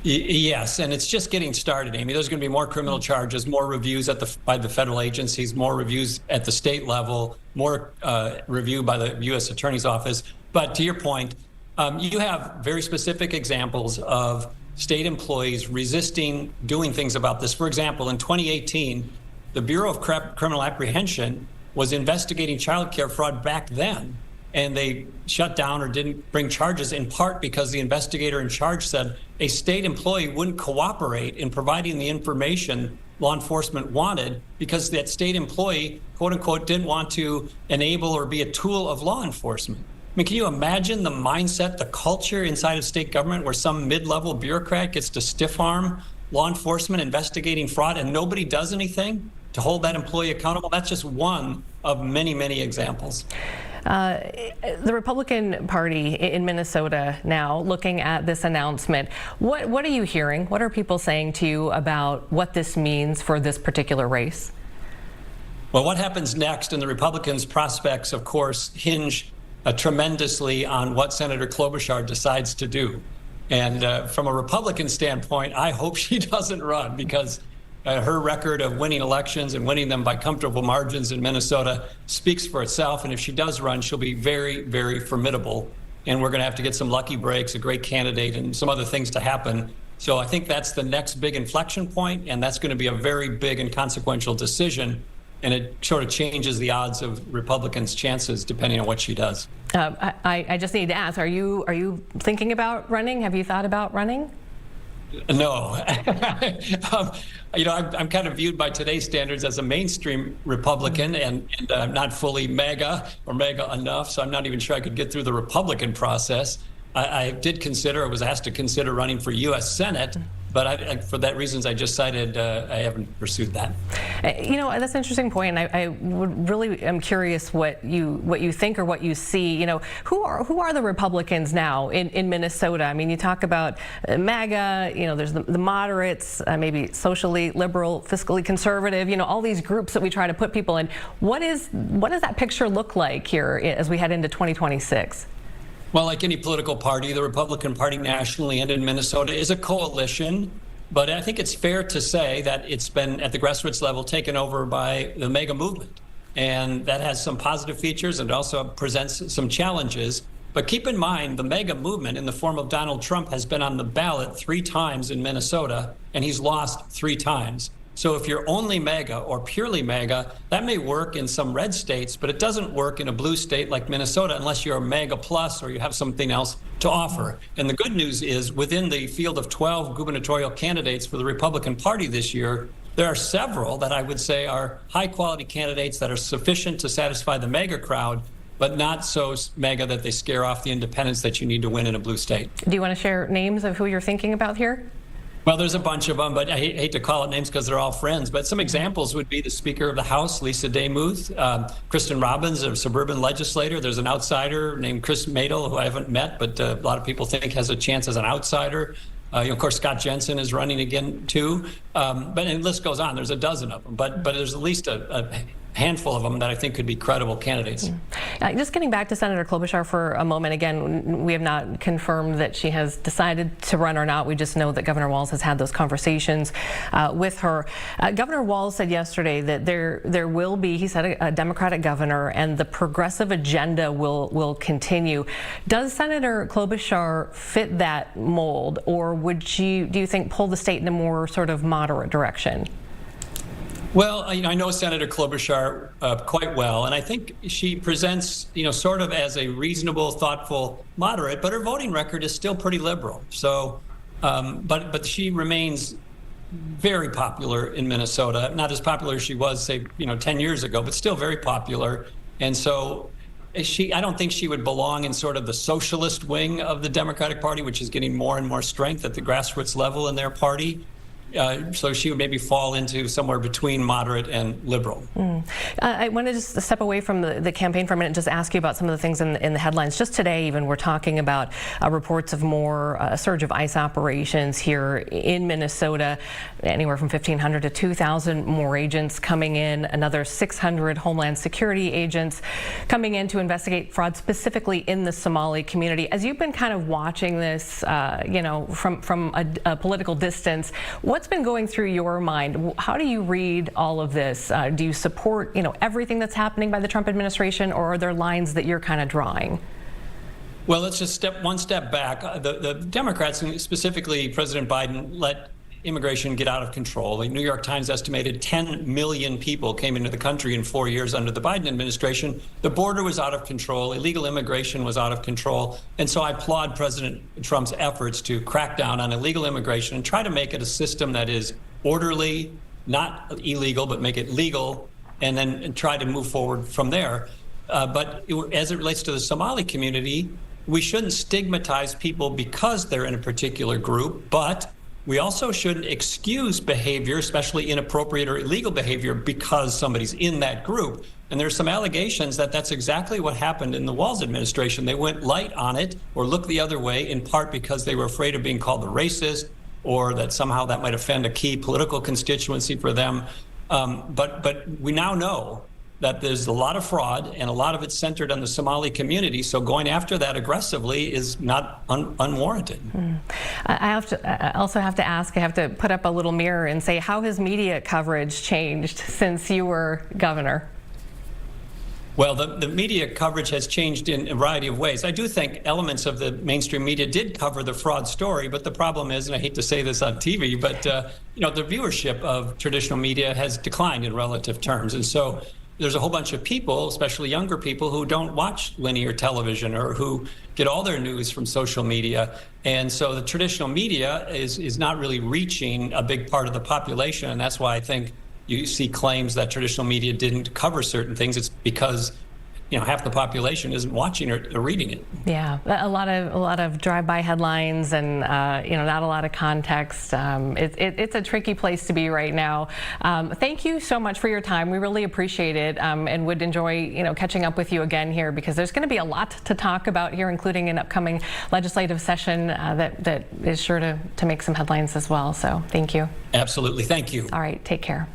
Yes, and it's just getting started, Amy. There's going to be more criminal charges, more reviews by the federal agencies, more reviews at the state level, more review by the U.S. Attorney's Office. But to your point, you have very specific examples of state employees resisting doing things about this. For example, in 2018, the Bureau of Criminal Apprehension was investigating child care fraud back then, and they shut down or didn't bring charges in part because the investigator in charge said a state employee wouldn't cooperate in providing the information law enforcement wanted because that state employee, quote unquote, didn't want to enable or be a tool of law enforcement. I mean, can you imagine the mindset, the culture inside of state government where some mid-level bureaucrat gets to stiff-arm law enforcement investigating fraud and nobody does anything to hold that employee accountable? That's just one of many, many examples. The Republican Party in Minnesota now, looking at this announcement, what are you hearing? What are people saying to you about what this means for this particular race? Well, what happens next in the Republicans' prospects, of course, hinge tremendously on what Senator Klobuchar decides to do. And from a Republican standpoint, I hope she doesn't run because her record of winning elections and winning them by comfortable margins in Minnesota speaks for itself. And if she does run, she'll be very, very formidable. And we're going to have to get some lucky breaks, a great candidate, and some other things to happen. So I think that's the next big inflection point, and that's going to be a very big and consequential decision. And it sort of changes the odds of Republicans' chances depending on what she does. I just need to ask, are you thinking about running? Have you thought about running? No. I'm kind of viewed by today's standards as a mainstream Republican, and I'm not fully MAGA or MAGA enough, so I'm not even sure I could get through the Republican process. I did consider, I was asked to consider running for U.S. Senate, but for that reasons I just cited, I haven't pursued that. That's an interesting point. I would really am curious what you think or what you see. Who are the Republicans now in Minnesota? I mean, you talk about MAGA. There's the moderates, maybe socially liberal, fiscally conservative. All these groups that we try to put people in. What does that picture look like here as we head into 2026? Well, like any political party, the Republican Party nationally and in Minnesota is a coalition. But I think it's fair to say that it's been at the grassroots level taken over by the MAGA movement. And that has some positive features and also presents some challenges. But keep in mind, the MAGA movement in the form of Donald Trump has been on the ballot 3 times in Minnesota, and he's lost 3 times. So if you're only MAGA or purely MAGA, that may work in some red states, but it doesn't work in a blue state like Minnesota unless you're a MAGA plus or you have something else to offer. And the good news is within the field of 12 gubernatorial candidates for the Republican Party this year, there are several that I would say are high quality candidates that are sufficient to satisfy the MAGA crowd, but not so MAGA that they scare off the independents that you need to win in a blue state. Do you want to share names of who you're thinking about here? Well, there's a bunch of them, but I hate to call it names because they're all friends. But some examples would be the Speaker of the House, Lisa Demuth, Kristen Robbins, a suburban legislator. There's an outsider named Chris Madel, who I haven't met, but a lot of people think has a chance as an outsider. Of course, Scott Jensen is running again, too. But the list goes on. There's a dozen of them. But there's at least a handful of them that I think could be credible candidates. Just getting back to Senator Klobuchar for a moment. Again, we have not confirmed that she has decided to run or not. We just know that Governor Walz has had those conversations with her. Governor Walz said yesterday that there will be, he said, a Democratic governor, and the progressive agenda will continue. Does Senator Klobuchar fit that mold, or would she, do you think, pull the state in a more sort of moderate direction? Well, I know Senator Klobuchar quite well, and I think she presents, sort of as a reasonable, thoughtful, moderate, but her voting record is still pretty liberal. So, but she remains very popular in Minnesota, not as popular as she was, say, 10 years ago, but still very popular. And so I don't think she would belong in sort of the socialist wing of the Democratic Party, which is getting more and more strength at the grassroots level in their party. So she would maybe fall into somewhere between moderate and liberal. I want to just step away from the campaign for a minute and just ask you about some of the things in the headlines. Just today, even, we're talking about reports of a surge of ICE operations here in Minnesota, anywhere from 1,500 to 2,000 more agents coming in, another 600 Homeland Security agents coming in to investigate fraud specifically in the Somali community. As you've been kind of watching this, from a political distance, what's been going through your mind? How do you read all of this? Do you support, everything that's happening by the Trump administration, or are there lines that you're kind of drawing? Well, let's just one step back. The Democrats, and specifically President Biden, let immigration get out of control. The New York Times estimated 10 million people came into the country in 4 years under the Biden administration. The border was out of control. Illegal immigration was out of control. And so I applaud President Trump's efforts to crack down on illegal immigration and try to make it a system that is orderly, not illegal, but make it legal, and then try to move forward from there. But as it relates to the Somali community, we shouldn't stigmatize people because they're in a particular group, but we also shouldn't excuse behavior, especially inappropriate or illegal behavior, because somebody's in that group. And there's some allegations that that's exactly what happened in the Walz administration. They went light on it or looked the other way, in part because they were afraid of being called a racist, or that somehow that might offend a key political constituency for them. But we now know that there's a lot of fraud, and a lot of it centered on the Somali community. So going after that aggressively is not unwarranted. I also have to ask, I have to put up a little mirror and say, how has media coverage changed since you were governor? Well, the media coverage has changed in a variety of ways. I do think elements of the mainstream media did cover the fraud story, but the problem is, and I hate to say this on TV, but the viewership of traditional media has declined in relative terms. And so there's a whole bunch of people, especially younger people, who don't watch linear television or who get all their news from social media. And so the traditional media is not really reaching a big part of the population. And that's why I think you see claims that traditional media didn't cover certain things. It's because half the population isn't watching or reading it. Yeah, a lot of drive-by headlines and not a lot of context. It's a tricky place to be right now. Thank you so much for your time. We really appreciate it, and would enjoy catching up with you again here, because there's going to be a lot to talk about here, including an upcoming legislative session that is sure to make some headlines as well. So thank you. Absolutely, thank you. All right, take care.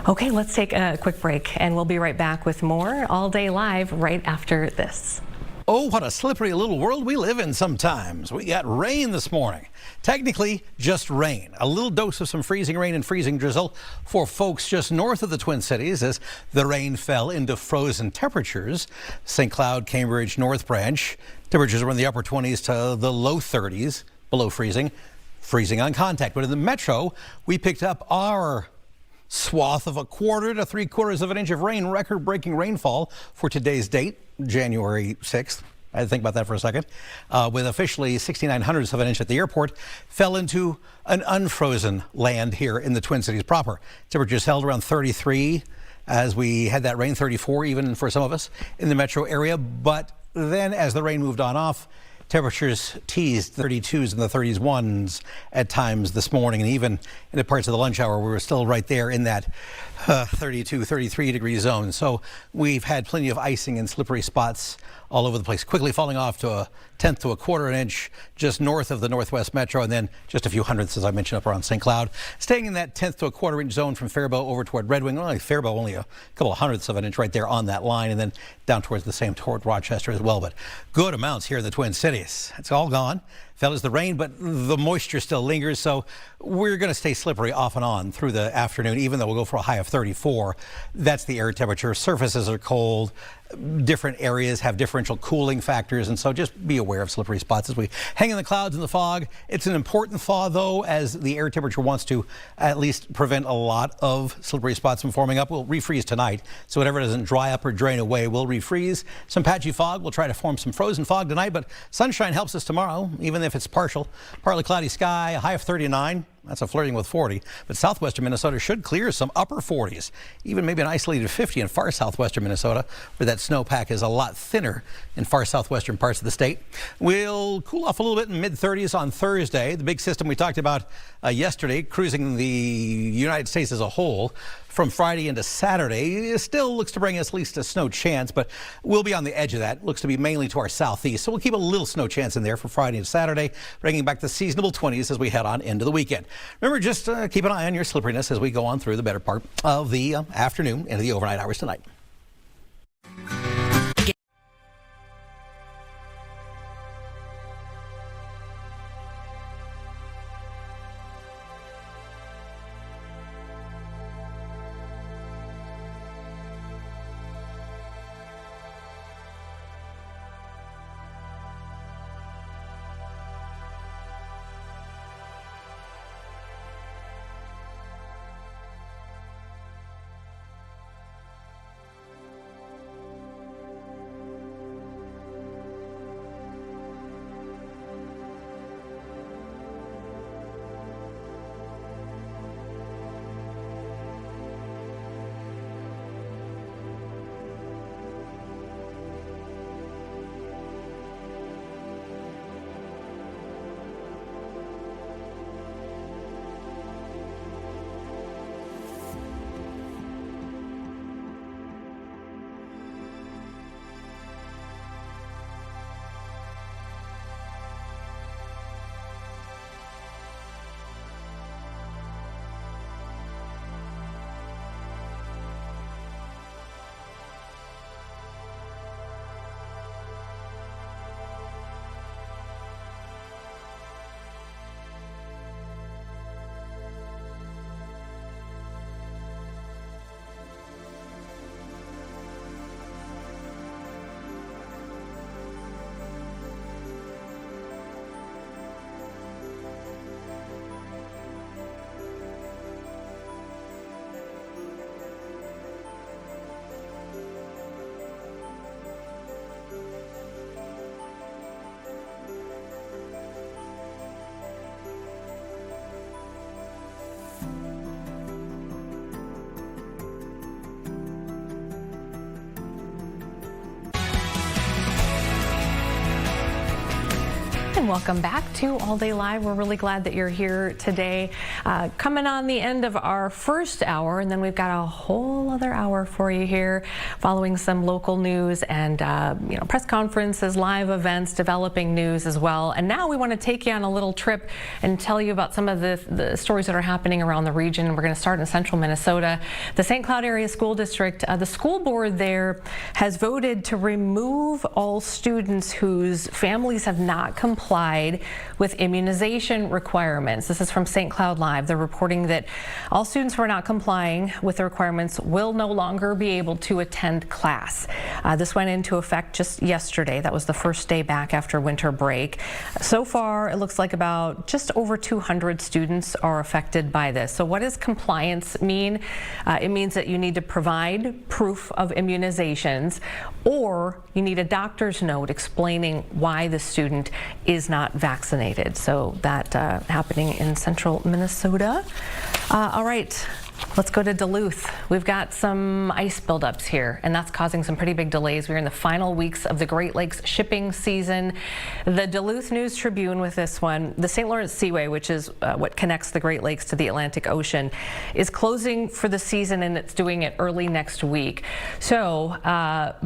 Okay, let's take a quick break, and we'll be right back with more All Day Live right after this. Oh, what a slippery little world we live in sometimes. We got rain this morning. Technically, just rain. A little dose of some freezing rain and freezing drizzle for folks just north of the Twin Cities as the rain fell into frozen temperatures. St. Cloud, Cambridge, North Branch. Temperatures were in the upper 20s to the low 30s, below freezing. Freezing on contact. But in the metro, we picked up our swath of 1/4 to 3/4 of an inch of rain, record-breaking rainfall for today's date, January 6th. I had to think about that for a second. With officially 0.69 of an inch at the airport, fell into an unfrozen land here in the Twin Cities proper. Temperatures held around 33 as we had that rain, 34 even for some of us in the metro area. But then as the rain moved on off, Temperatures teased the 32s and the 31s at times this morning, and even in the parts of the lunch hour, we were still right there in that 32, 33 degree zone. So we've had plenty of icing and slippery spots all over the place, quickly falling off to a tenth to a quarter an inch just north of the Northwest Metro, and then just a few hundredths, as I mentioned, up around St. Cloud. Staying in that tenth to a quarter inch zone from Faribault over toward Red Wing. Well, Faribault only a couple of hundredths of an inch right there on that line, and then down towards the same toward Rochester as well. But good amounts here in the Twin Cities. It's all gone. Fell as the rain, but the moisture still lingers, so we're going to stay slippery off and on through the afternoon, even though we'll go for a high of 34. That's the air temperature. Surfaces are cold. Different areas have differential cooling factors, and so just be aware of slippery spots as we hang in the clouds and the fog. It's an important thaw, though, as the air temperature wants to at least prevent a lot of slippery spots from forming up. We'll refreeze tonight, so whatever doesn't dry up or drain away will refreeze. Some patchy fog. We'll try to form some frozen fog tonight, but sunshine helps us tomorrow, even if it's partial. Partly cloudy sky, a high of 39. That's a flirting with 40, but southwestern Minnesota should clear some upper 40s, even maybe an isolated 50 in far southwestern Minnesota, where that snowpack is a lot thinner in far southwestern parts of the state. We'll cool off a little bit in mid-30s on Thursday. The big system we talked about yesterday, cruising the United States as a whole, from Friday into Saturday, it still looks to bring us at least a snow chance, but we'll be on the edge of that. Looks to be mainly to our southeast, so we'll keep a little snow chance in there for Friday and Saturday, bringing back the seasonable 20s as we head on into the weekend. Remember, just keep an eye on your slipperiness as we go on through the better part of the afternoon into the overnight hours tonight. And welcome back to All Day Live. We're really glad that you're here today. Coming on the end of our first hour, and then we've got a whole other hour for you here, following some local news and press conferences, live events, developing news as well. And now we want to take you on a little trip and tell you about some of the stories that are happening around the region. We're going to start in central Minnesota. The St. Cloud Area School District, the school board there has voted to remove all students whose families have not complied with immunization requirements. This is from St. Cloud Live. They're reporting that all students who are not complying with the requirements will no longer be able to attend class. This went into effect just yesterday. That was the first day back after winter break. So far, it looks like about just over 200 students are affected by this. So what does compliance mean? It means that you need to provide proof of immunizations, or you need a doctor's note explaining why the student is not vaccinated. So that happening in central Minnesota. All right. Let's go to Duluth. We've got some ice buildups here, and that's causing some pretty big delays. We're in the final weeks of the Great Lakes shipping season. The Duluth News Tribune with this one, the St. Lawrence Seaway, which is what connects the Great Lakes to the Atlantic Ocean, is closing for the season, and it's doing it early next week. So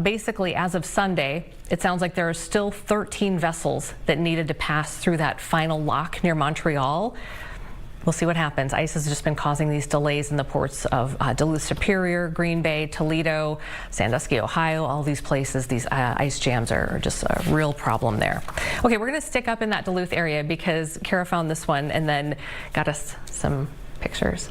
basically, as of Sunday, it sounds like there are still 13 vessels that needed to pass through that final lock near Montreal. We'll see what happens. Ice has just been causing these delays in the ports of Duluth Superior, Green Bay, Toledo, Sandusky, Ohio, all these places. These ice jams are just a real problem there. Okay, we're going to stick up in that Duluth area because Kara found this one and then got us some pictures.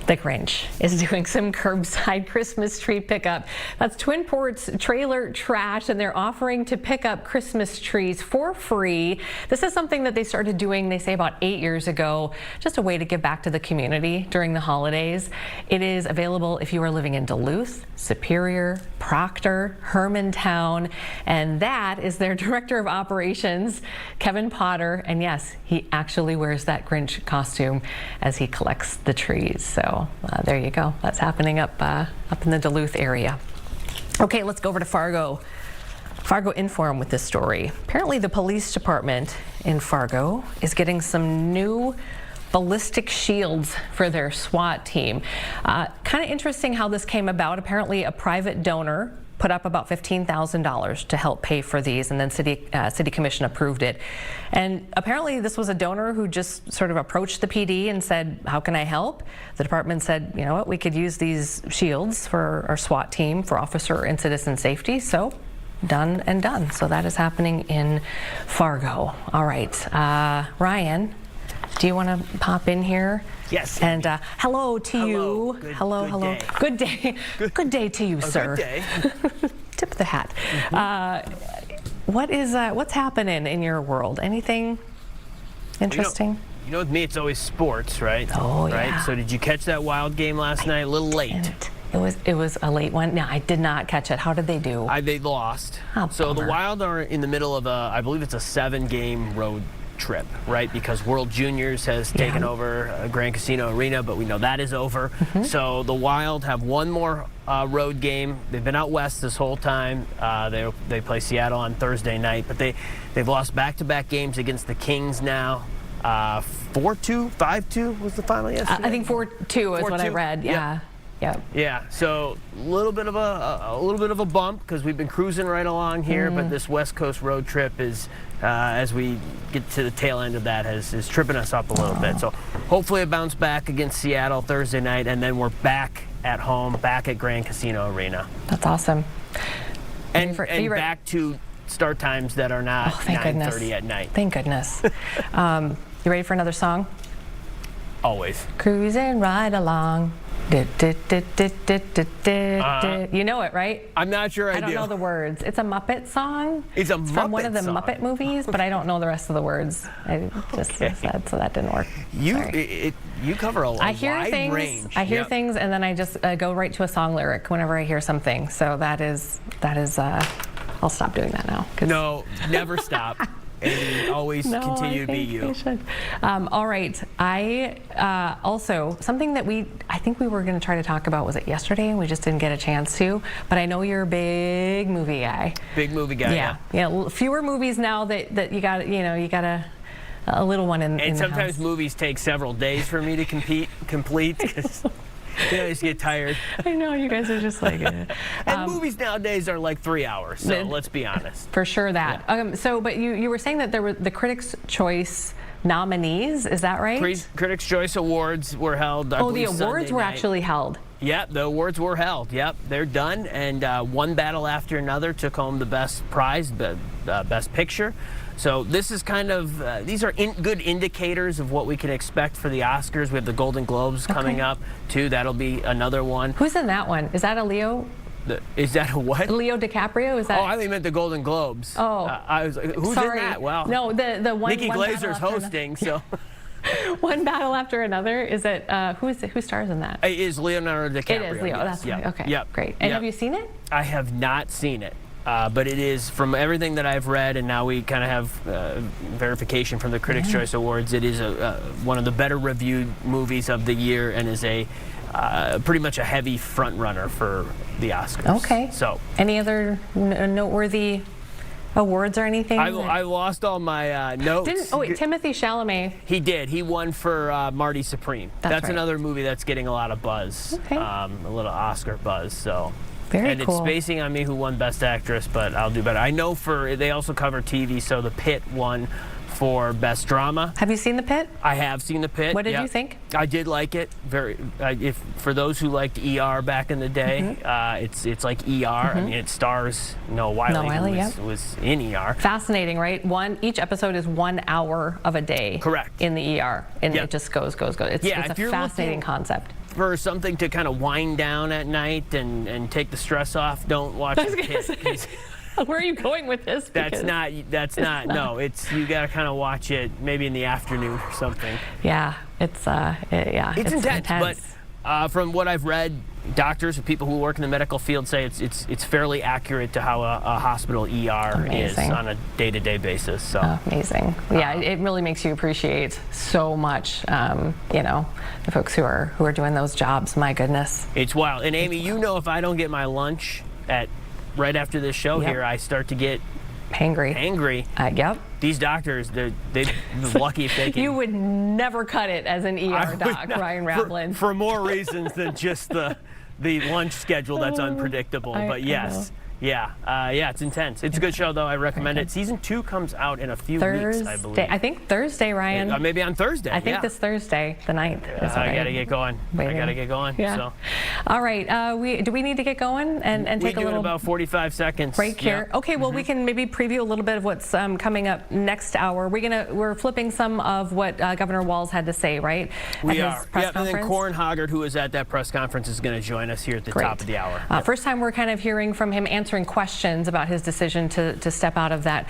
The Grinch is doing some curbside Christmas tree pickup. That's Twin Ports Trailer Trash, and they're offering to pick up Christmas trees for free. This is something that they started doing, they say, about 8 years ago, just a way to give back to the community during the holidays. It is available if you are living in Duluth, Superior, Proctor, Hermantown, and that is their Director of Operations, Kevin Potter. And yes, he actually wears that Grinch costume as he collects the trees. So there you go. That's happening up in the Duluth area. Okay, let's go over to Fargo. Fargo Inform with this story. Apparently the police department in Fargo is getting some new ballistic shields for their SWAT team. Kind of interesting how this came about. Apparently a private donor put up about $15,000 to help pay for these, and then City Commission approved it. And apparently this was a donor who just sort of approached the PD and said, how can I help? The department said, you know what, we could use these shields for our SWAT team for officer and citizen safety. So done and done. So that is happening in Fargo. All right, Ryan, do you want to pop in here? Yes. And hello to you. Hello. Day. Good day. Good day to you, sir. Good day. Tip of the hat. What's happening in your world? Anything interesting? You know, with me, it's always sports, right? Oh, right? yeah. So did you catch that Wild game last night? A little late. It was a late one. No, I did not catch it. How did they do? They lost. Oh, so the bummer. Wild are in the middle of I believe it's a 7-game road trip, right? Because World Juniors has taken over Grand Casino Arena, but we know that is over. So the Wild have one more road game. They've been out west this whole time. They play Seattle on Thursday night, but they've lost back-to-back games against the Kings now. 4-2, 5-2 was the final yesterday. I think 4-2 is what I read. Yeah. Yeah, so a little bit of a bump because we've been cruising right along here, but this West Coast road trip is, as we get to the tail end of that, is tripping us up a little bit. So hopefully a bounce back against Seattle Thursday night, and then we're back at home, back at Grand Casino Arena. That's awesome. And back to start times that are not 9:30 at night. Thank goodness. You ready for another song? Always. Cruising right along. You know it, right? I'm not sure I do. I don't know the words. It's a Muppet song. It's a Muppet from one of the song. Muppet movies, but I don't know the rest of the words. I just said, so that didn't work. You cover a wide range. I hear things, and then I just go right to a song lyric whenever I hear something. So that is. I'll stop doing that now. No, never stop. And always continue to be you. All right. I also, something that I think we were going to try to talk about, was it yesterday? And we just didn't get a chance to. But I know you're a big movie guy. Big movie guy. Yeah. Fewer movies now that you got a little one in. And the sometimes house. Movies take several days for me to complete. I just get tired. I know, you guys are just like... and movies nowadays are like 3 hours, so let's be honest. For sure that. Yeah. But you were saying that there were the Critics' Choice nominees, is that right? Critics' Choice Awards were held, I believe, the awards Sunday were night. Actually held. Yep, the awards were held. Yep, they're done, and one battle after another took home the best prize, the best picture. So this is kind of, these are good indicators of what we can expect for the Oscars. We have the Golden Globes coming up, too. That'll be another one. Who's in that one? Is that a Leo? Is that a what? Leo DiCaprio? Is that? Oh, I think you meant the Golden Globes. Oh. I was like, who's Sorry. in that? Well, no, the one. Nikki Glazer's hosting, so. One battle after another. Is it, who stars in that? It is Leonardo DiCaprio. It is Leo, yes. that's right. Okay, yep. Great. And have you seen it? I have not seen it. But it is, from everything that I've read, and now we kind of have verification from the Critics' Choice Awards, it is one of the better reviewed movies of the year, and is a pretty much a heavy front runner for the Oscars. Okay. So, any other noteworthy awards or anything? I lost all my notes. Timothée Chalamet. He did. He won for Marty Supreme. That's right. another movie that's getting a lot of buzz. Okay. A little Oscar buzz. So. Very and cool. it's spacing on me who won Best Actress, but I'll do better. I know they also cover TV, so The Pit won for Best Drama. Have you seen The Pit? I have seen The Pit. What did you think? I did like it. For those who liked ER back in the day, it's like ER. I mean, it stars Noah Wiley, who was in ER. Fascinating, right? Each episode is 1 hour of a day. Correct. In the ER, and it just goes. It's a fascinating concept. For something to kind of wind down at night and take the stress off, don't watch The Pit. Where are you going with this? That's not. No, you got to kind of watch it maybe in the afternoon or something. Yeah, it's intense. But from what I've read, doctors or people who work in the medical field say it's fairly accurate to how a hospital ER is on a day-to-day basis. So amazing. Yeah, it really makes you appreciate so much. The folks who are doing those jobs. My goodness, it's wild. And Amy, if I don't get my lunch right after this show here, I start to get hangry. Yep. These doctors, they're lucky if they can. You would never cut it as an ER doc, Ryan Rablin. For more reasons than just the lunch schedule that's unpredictable. But yes. It's intense. It's a good show, though. I recommend it. Season 2 comes out in a few weeks, I believe. I think Thursday, Ryan. Maybe on Thursday. I think this Thursday, the 9th. I got to get going. Yeah. So. All right. Do we need to get going and take a little? We do in about 45 seconds. Break here. Okay. Well, we can maybe preview a little bit of what's coming up next hour. We're flipping some of what Governor Walz had to say, right? We at are. His press conference. And then Corin Hoggard, who was at that press conference, is going to join us here at the top of the hour. First time we're kind of hearing from him answering questions about his decision to step out of that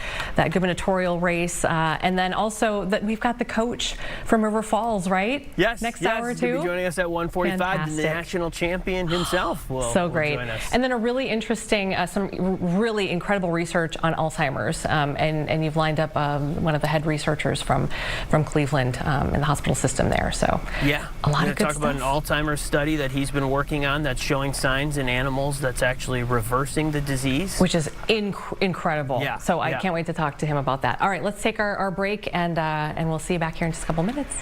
gubernatorial race, and then also that we've got the coach from River Falls, right? Yes. Next hour he's too. He'll be joining us at 1:45. Fantastic. The national champion himself will great. join us. And then a really interesting, some really incredible research on Alzheimer's, and you've lined up one of the head researchers from Cleveland in the hospital system there. So a lot of good talk stuff. about an Alzheimer's study that he's been working on that's showing signs in animals that's actually reversing the disease, which is incredible. Yeah. So I can't wait to talk to him about that. All right, let's take our break, and we'll see you back here in just a couple minutes.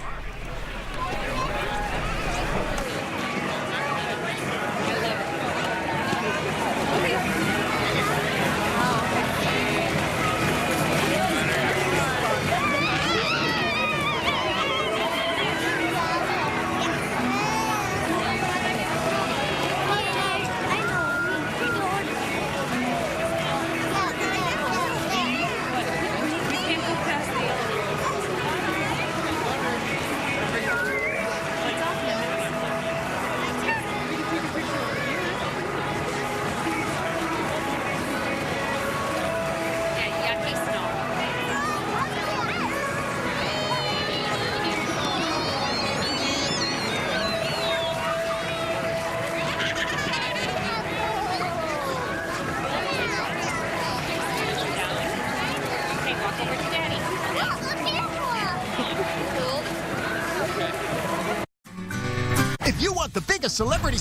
If you want the biggest celebrity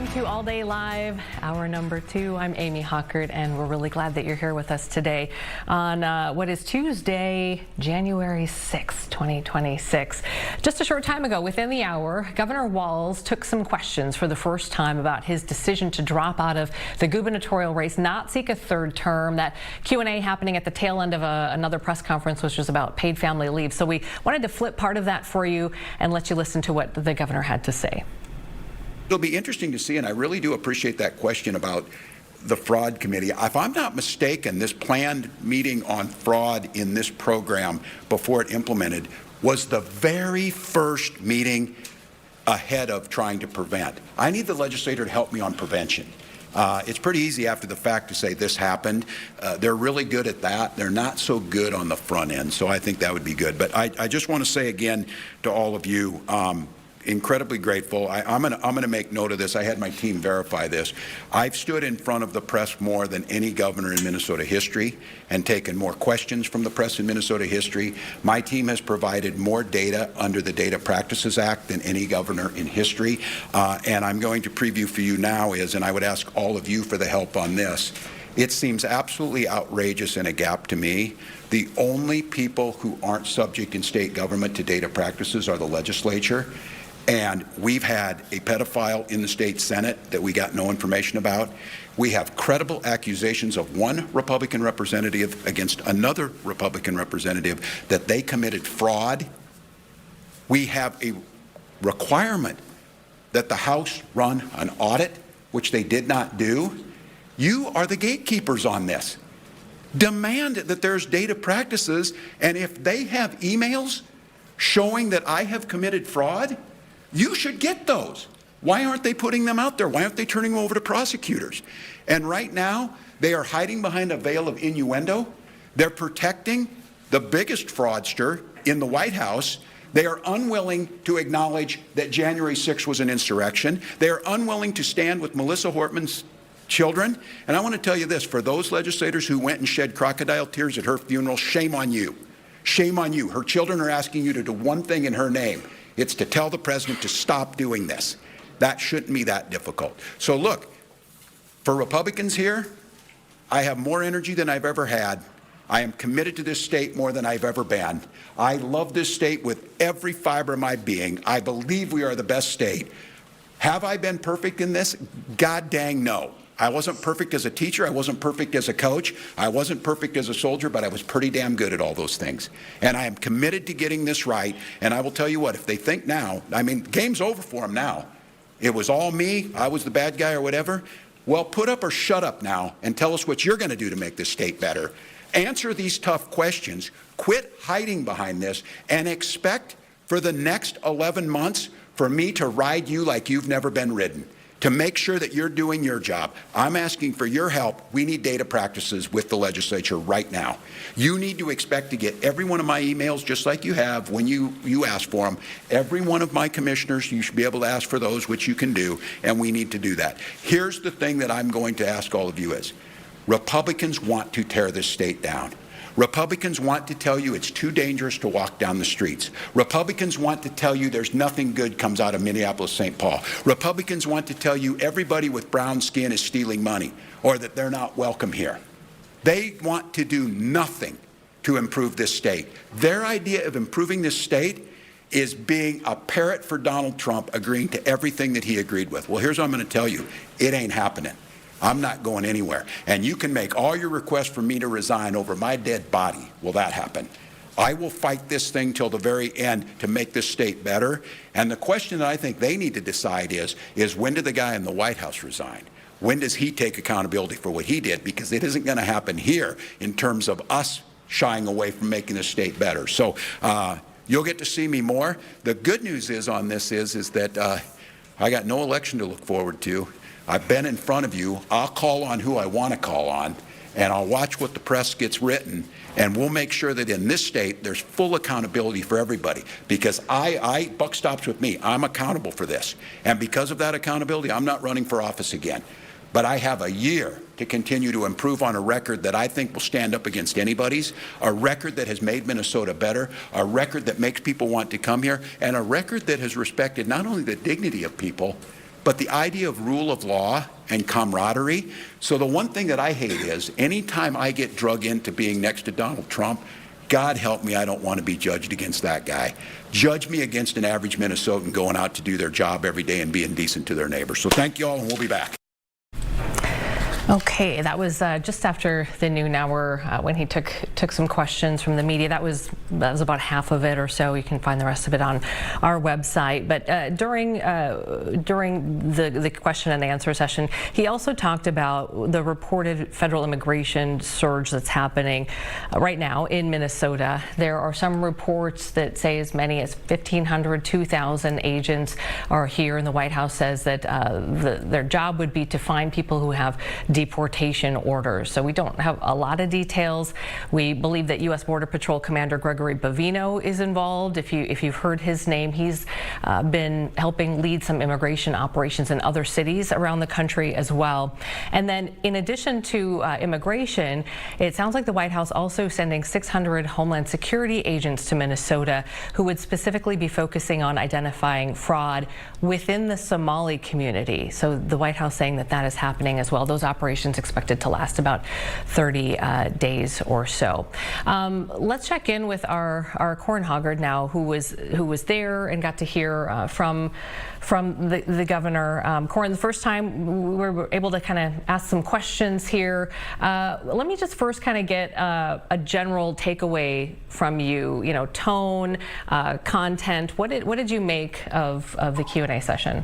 Welcome to All Day Live, hour number 2. I'm Amy Hockert, and we're really glad that you're here with us today on what is Tuesday, January 6, 2026. Just a short time ago, within the hour, Governor Walz took some questions for the first time about his decision to drop out of the gubernatorial race, not seek a third term. That Q&A happening at the tail end of another press conference, which was about paid family leave. So we wanted to flip part of that for you and let you listen to what the governor had to say. It'll be interesting to see, and I really do appreciate that question about the fraud committee. If I'm not mistaken, this planned meeting on fraud in this program before it implemented was the very first meeting ahead of trying to prevent. I need the legislator to help me on prevention. It's pretty easy after the fact to say this happened. They're really good at that. They're not so good on the front end, so I think that would be good. But I just want to say again to all of you, incredibly grateful. I'm gonna make note of this. I had my team verify this. I've stood in front of the press more than any governor in Minnesota history and taken more questions from the press in Minnesota history. My team has provided more data under the Data Practices Act than any governor in history. And I'm going to preview for you now and I would ask all of you for the help on this. It seems absolutely outrageous and a gap to me. The only people who aren't subject in state government to data practices are the legislature. And we've had a pedophile in the state Senate that we got no information about. We have credible accusations of one Republican representative against another Republican representative that they committed fraud. We have a requirement that the House run an audit, which they did not do. You are the gatekeepers on this. Demand that there's data practices, and if they have emails showing that I have committed fraud, you should get those. Why aren't they putting them out there? Why aren't they turning them over to prosecutors? And right now, they are hiding behind a veil of innuendo. They're protecting the biggest fraudster in the White House. They are unwilling to acknowledge that January 6th was an insurrection. They are unwilling to stand with Melissa Hortman's children. And I want to tell you this, for those legislators who went and shed crocodile tears at her funeral, shame on you. Shame on you. Her children are asking you to do one thing in her name. It's to tell the president to stop doing this. That shouldn't be that difficult. So look, for Republicans here, I have more energy than I've ever had. I am committed to this state more than I've ever been. I love this state with every fiber of my being. I believe we are the best state. Have I been perfect in this? God dang no. I wasn't perfect as a teacher. I wasn't perfect as a coach. I wasn't perfect as a soldier, but I was pretty damn good at all those things. And I am committed to getting this right. And I will tell you what, if they think now, I mean, game's over for them now. It was all me. I was the bad guy or whatever. Well, put up or shut up now and tell us what you're going to do to make this state better. Answer these tough questions. Quit hiding behind this and expect for the next 11 months for me to ride you like you've never been ridden, to make sure that you're doing your job. I'm asking for your help. We need data practices with the legislature right now. You need to expect to get every one of my emails just like you have when you ask for them. Every one of my commissioners, you should be able to ask for those, which you can do, and we need to do that. Here's the thing that I'm going to ask all of you is, Republicans want to tear this state down. Republicans want to tell you it's too dangerous to walk down the streets. Republicans want to tell you there's nothing good comes out of Minneapolis-St. Paul. Republicans want to tell you everybody with brown skin is stealing money or that they're not welcome here. They want to do nothing to improve this state. Their idea of improving this state is being a parrot for Donald Trump, agreeing to everything that he agreed with. Well, here's what I'm going to tell you. It ain't happening. I'm not going anywhere. And you can make all your requests for me to resign over my dead body. Will that happen? I will fight this thing till the very end to make this state better. And the question that I think they need to decide is when did the guy in the White House resign? When does he take accountability for what he did? Because it isn't going to happen here in terms of us shying away from making the state better. So you'll get to see me more. The good news is on this is that I got no election to look forward to. I've been in front of you. I'll call on who I want to call on, and I'll watch what the press gets written, and we'll make sure that in this state there's full accountability for everybody, because buck stops with me. I'm accountable for this, and because of that accountability, I'm not running for office again. But I have a year to continue to improve on a record that I think will stand up against anybody's, a record that has made Minnesota better, a record that makes people want to come here, and a record that has respected not only the dignity of people, but the idea of rule of law and camaraderie. So the one thing that I hate is anytime I get drug into being next to Donald Trump, God help me, I don't want to be judged against that guy. Judge me against an average Minnesotan going out to do their job every day and being decent to their neighbors. So thank you all, and we'll be back. Okay, that was just after the noon hour when he took some questions from the media. That was about half of it or so. You can find the rest of it on our website. But during the question and answer session, he also talked about the reported federal immigration surge that's happening right now in Minnesota. There are some reports that say as many as 1,500, 2,000 agents are here, and the White House says that their job would be to find people who have deportation orders. So we don't have a lot of details. We believe that U.S. Border Patrol Commander Gregory Bovino is involved. If you've heard his name, he's been helping lead some immigration operations in other cities around the country as well. And then in addition to immigration, it sounds like the White House also sending 600 Homeland Security agents to Minnesota who would specifically be focusing on identifying fraud within the Somali community. So the White House saying that that is happening as well. Those operations expected to last about 30 days or so. Let's check in with our Corin Hoggard now, who was there and got to hear from the governor. Corin, the first time we were able to kind of ask some questions here. Let me just first kind of get a general takeaway from you. You know, tone, content. What did you make of the Q&A session?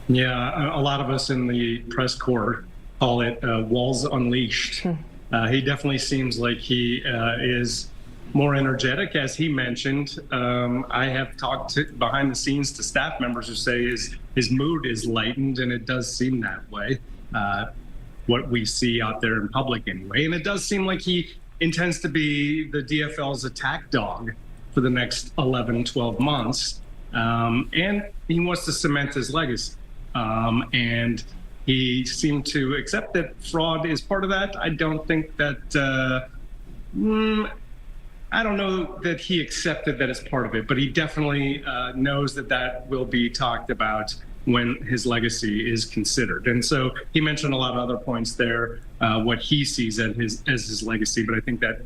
Yeah, a lot of us in the press corps call it Walz Unleashed. He definitely seems like he is more energetic, as he mentioned. I have talked behind the scenes to staff members who say his mood is lightened, and it does seem that way, what we see out there in public anyway. And it does seem like he intends to be the DFL's attack dog for the next 11, 12 months. And he wants to cement his legacy. And he seemed to accept that fraud is part of that. I don't think that, I don't know that he accepted that as part of it, but he definitely knows that that will be talked about when his legacy is considered. And so he mentioned a lot of other points there, what he sees as his legacy, but I think that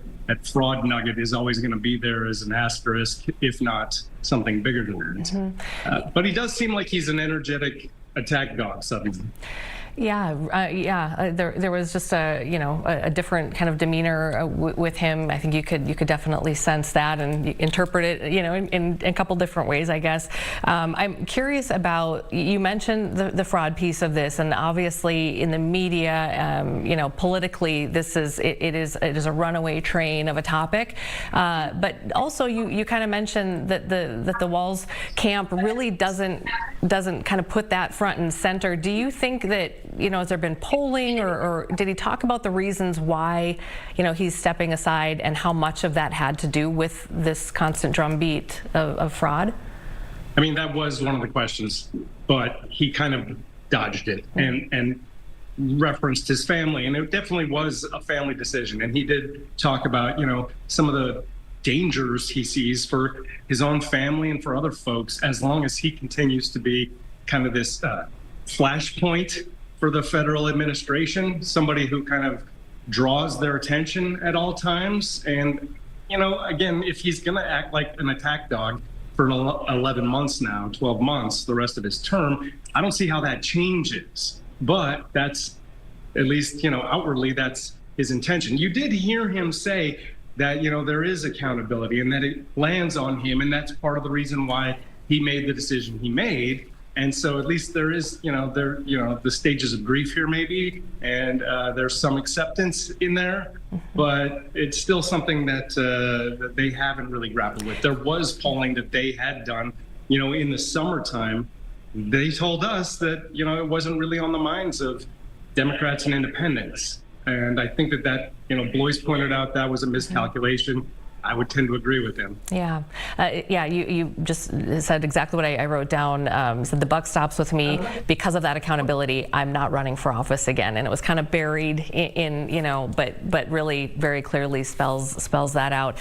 fraud nugget is always going to be there as an asterisk, if not something bigger than that. But he does seem like he's an energetic attack dog suddenly. Yeah, there was just a different kind of demeanor with him. I think you could definitely sense that and interpret it, in a couple different ways, I guess. I'm curious about, you mentioned the fraud piece of this, and obviously in the media, politically, it is a runaway train of a topic. But also you kind of mentioned that the Walz camp really doesn't kind of put that front and center. Do you think that, has there been polling or did he talk about the reasons why, he's stepping aside and how much of that had to do with this constant drumbeat of fraud? I mean, that was one of the questions, but he kind of dodged it and referenced his family. And it definitely was a family decision. And he did talk about, some of the dangers he sees for his own family and for other folks, as long as he continues to be kind of this flashpoint for the federal administration, somebody who kind of draws their attention at all times. And, again, if he's going to act like an attack dog for 11 months now, 12 months, the rest of his term, I don't see how that changes. But that's, at least, outwardly, that's his intention. You did hear him say that, there is accountability and that it lands on him. And that's part of the reason why he made the decision he made. And so at least there is, the stages of grief here maybe, and there's some acceptance in there, but it's still something that they haven't really grappled with. There was polling that they had done, in the summertime. They told us that, it wasn't really on the minds of Democrats and independents. And I think that, Blois pointed out that was a miscalculation. I would tend to agree with him. Yeah, you just said exactly what I wrote down. Said the buck stops with me because of that accountability. I'm not running for office again, and it was kind of buried in but really very clearly spells that out.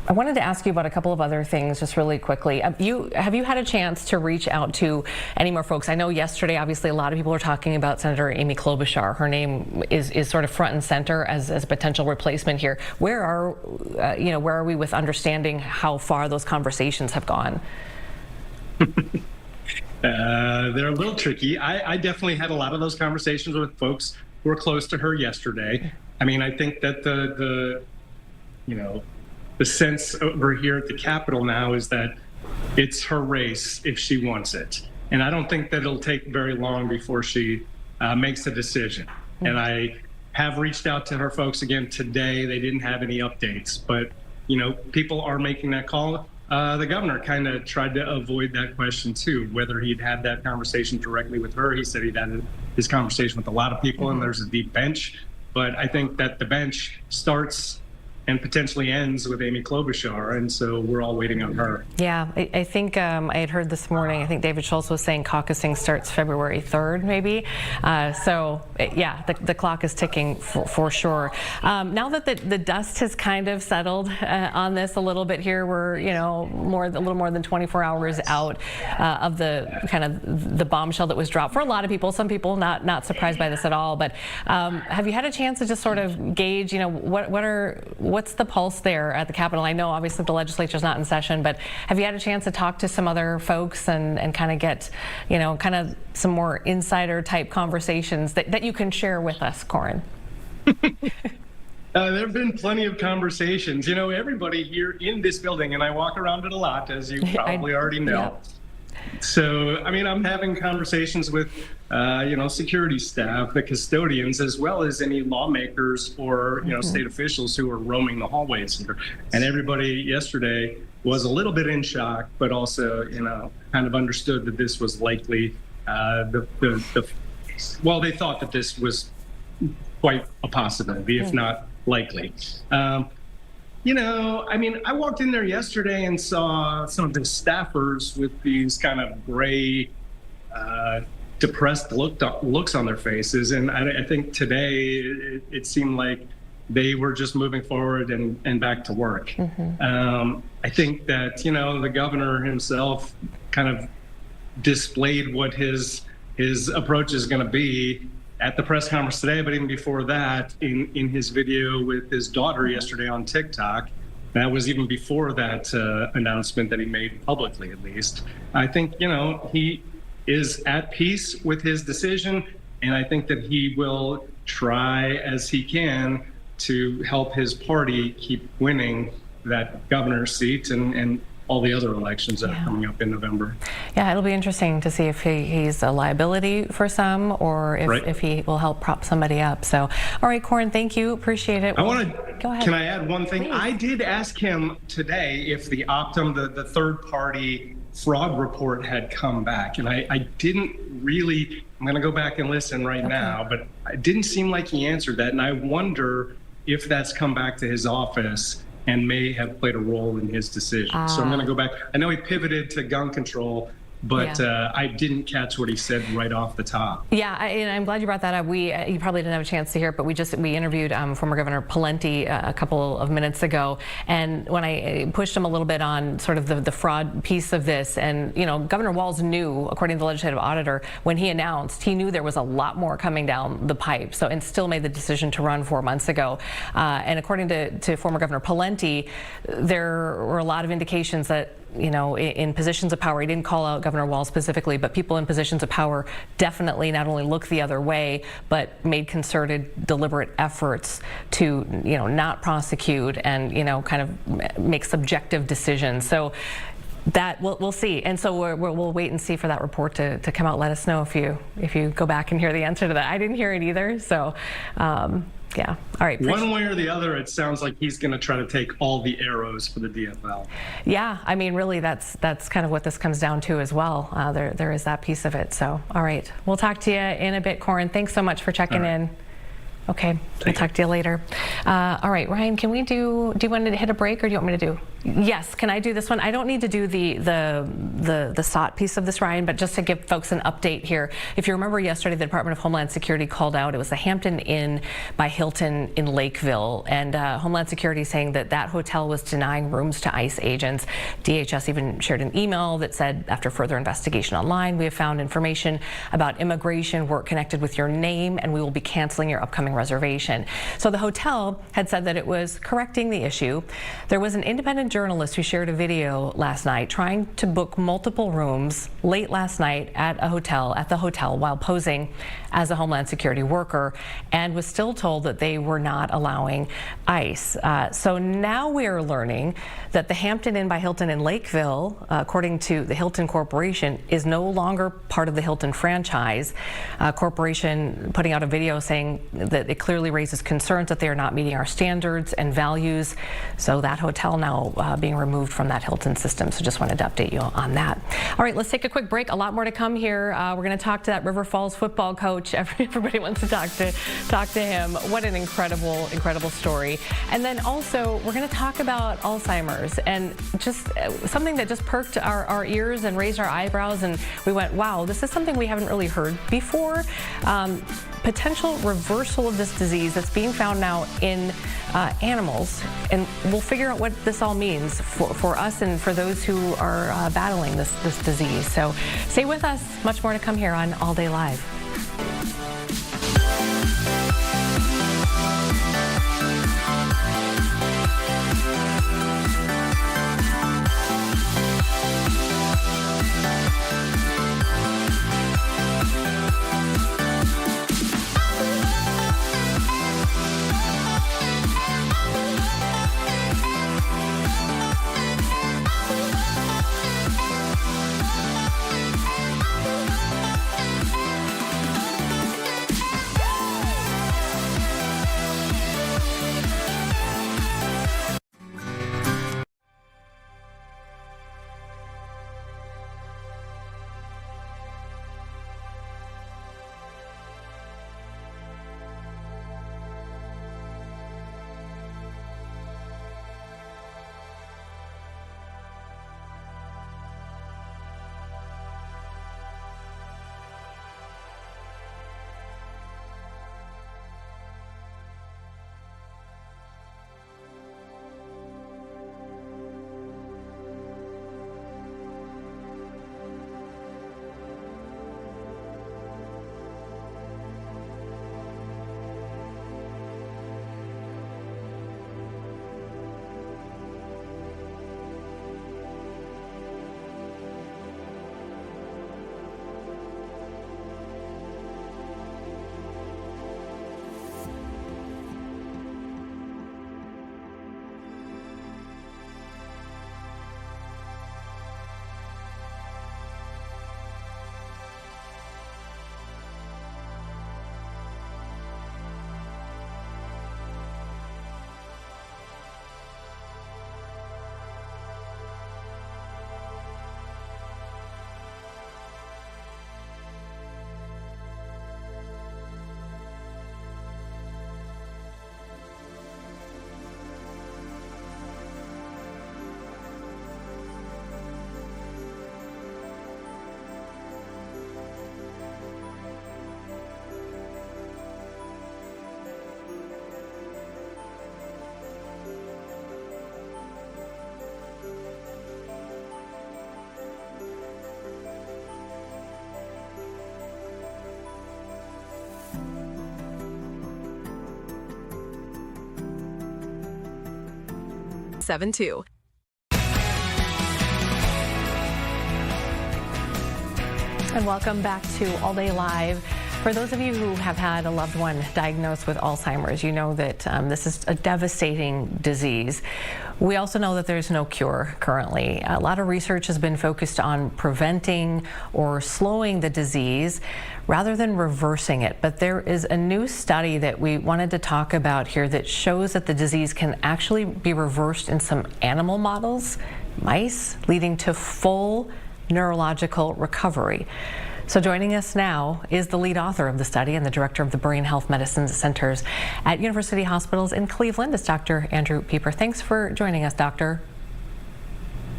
I wanted to ask you about a couple of other things just really quickly. Have you had a chance to reach out to any more folks? I know yesterday, obviously, a lot of people were talking about Senator Amy Klobuchar. Her name is sort of front and center as a potential replacement here. Where are we with understanding how far those conversations have gone? They're a little tricky. I definitely had a lot of those conversations with folks who were close to her yesterday. I mean, I think that the sense over here at the Capitol now is that it's her race if she wants it. And I don't think that it'll take very long before she makes a decision. And I have reached out to her folks again today. They didn't have any updates, but people are making that call. The governor kind of tried to avoid that question too, whether he'd had that conversation directly with her. He said he'd had his conversation with a lot of people and there's a deep bench. But I think that the bench starts and potentially ends with Amy Klobuchar, and so we're all waiting on her. Yeah, I think I had heard this morning, I think David Schultz was saying caucusing starts February 3rd, maybe. The clock is ticking for sure. Now that the dust has kind of settled on this a little bit here, we're a little more than 24 hours out of the bombshell that was dropped for a lot of people. Some people not surprised by this at all. But have you had a chance to just sort of gauge, what's the pulse there at the Capitol? I know obviously the legislature's not in session, but have you had a chance to talk to some other folks and kind of get, kind of some more insider type conversations that you can share with us, Corin? There have been plenty of conversations. Everybody here in this building, and I walk around it a lot, as you probably already know. Yeah. So, I mean, I'm having conversations with, security staff, the custodians, as well as any lawmakers or, state officials who are roaming the hallways here. And everybody yesterday was a little bit in shock, but also, kind of understood that this was likely they thought that this was quite a possibility, if not likely. I walked in there yesterday and saw some of the staffers with these kind of gray, depressed looks on their faces. And I think today it seemed like they were just moving forward and back to work. I think that, the governor himself kind of displayed what his approach is going to be at the press conference today, but even before that, in his video with his daughter yesterday on TikTok. That was even before that announcement that he made publicly, at least. I think, he is at peace with his decision, and I think that he will try as he can to help his party keep winning that governor's seat and all the other elections that are coming up in November. Yeah, it'll be interesting to see if he's a liability for some or if he will help prop somebody up. So, all right, Corin, thank you. Appreciate it. Go ahead. Can I add one thing? Please. I did ask him today if the Optum, the third-party fraud report had come back, and I didn't really, I'm going to go back and listen right now, but it didn't seem like he answered that, and I wonder if that's come back to his office and may have played a role in his decision. So I'm going to go back. I know he pivoted to gun control, but I didn't catch what he said right off the top. Yeah, and I'm glad you brought that up. You probably didn't have a chance to hear it, but we interviewed former Governor Pawlenty a couple of minutes ago, and when I pushed him a little bit on sort of the fraud piece of this, and Governor Walz knew, according to the legislative auditor, when he announced, he knew there was a lot more coming down the pipe, and still made the decision to run 4 months ago. And according to former Governor Pawlenty, there were a lot of indications that in positions of power, he didn't call out Governor Walz specifically, but people in positions of power definitely not only looked the other way, but made concerted, deliberate efforts to, not prosecute and, kind of make subjective decisions. So that we'll see. And so we'll wait and see for that report to come out. Let us know if you go back and hear the answer to that. I didn't hear it either. So, yeah. All right. One way or the other, it sounds like he's going to try to take all the arrows for the DFL. Yeah. I mean, really, that's kind of what this comes down to as well. There is that piece of it. So, all right. We'll talk to you in a bit, Corin. Thanks so much for checking in. Okay. We'll talk to you later. All right, Ryan, can we do you want to hit a break or do you want me to do? Yes, can I do this one? I don't need to do the SOT piece of this, Ryan, but just to give folks an update here. If you remember yesterday, the Department of Homeland Security called out, it was the Hampton Inn by Hilton in Lakeville, and Homeland Security saying that that hotel was denying rooms to ICE agents. DHS even shared an email that said, after further investigation online, we have found information about immigration work connected with your name, and we will be canceling your upcoming reservation. So the hotel had said that it was correcting the issue. There was an independent journalist who shared a video last night trying to book multiple rooms late last night at the hotel while posing as a Homeland Security worker, and was still told that they were not allowing ICE. So now we are learning that the Hampton Inn by Hilton in Lakeville, according to the Hilton Corporation, is no longer part of the Hilton franchise. Corporation putting out a video saying that it clearly raises concerns that they are not meeting our standards and values. So that hotel now being removed from that Hilton system. So just wanted to update you on that. All right, let's take a quick break. A lot more to come here. We're going to talk to that River Falls football coach. Everybody wants to talk to him. What an incredible story. And then also we're going to talk about Alzheimer's, and just something that just perked our ears and raised our eyebrows, and we went, wow, this is something we haven't really heard before. Potential reversal of this disease that's being found now in animals, and we'll figure out what this all means for us and for those who are battling this disease. So stay with us. Much more to come here on All Day Live. #72. And welcome back to All Day Live. For those of you who have had a loved one diagnosed with Alzheimer's, you know that this is a devastating disease. We also know that there's no cure currently. A lot of research has been focused on preventing or slowing the disease rather than reversing it. But there is a new study that we wanted to talk about here that shows that the disease can actually be reversed in some animal models, mice, leading to full neurological recovery. So joining us now is the lead author of the study and the director of the Brain Health Medicine Centers at University Hospitals in Cleveland. It's Dr. Andrew Pieper. Thanks for joining us, Doctor.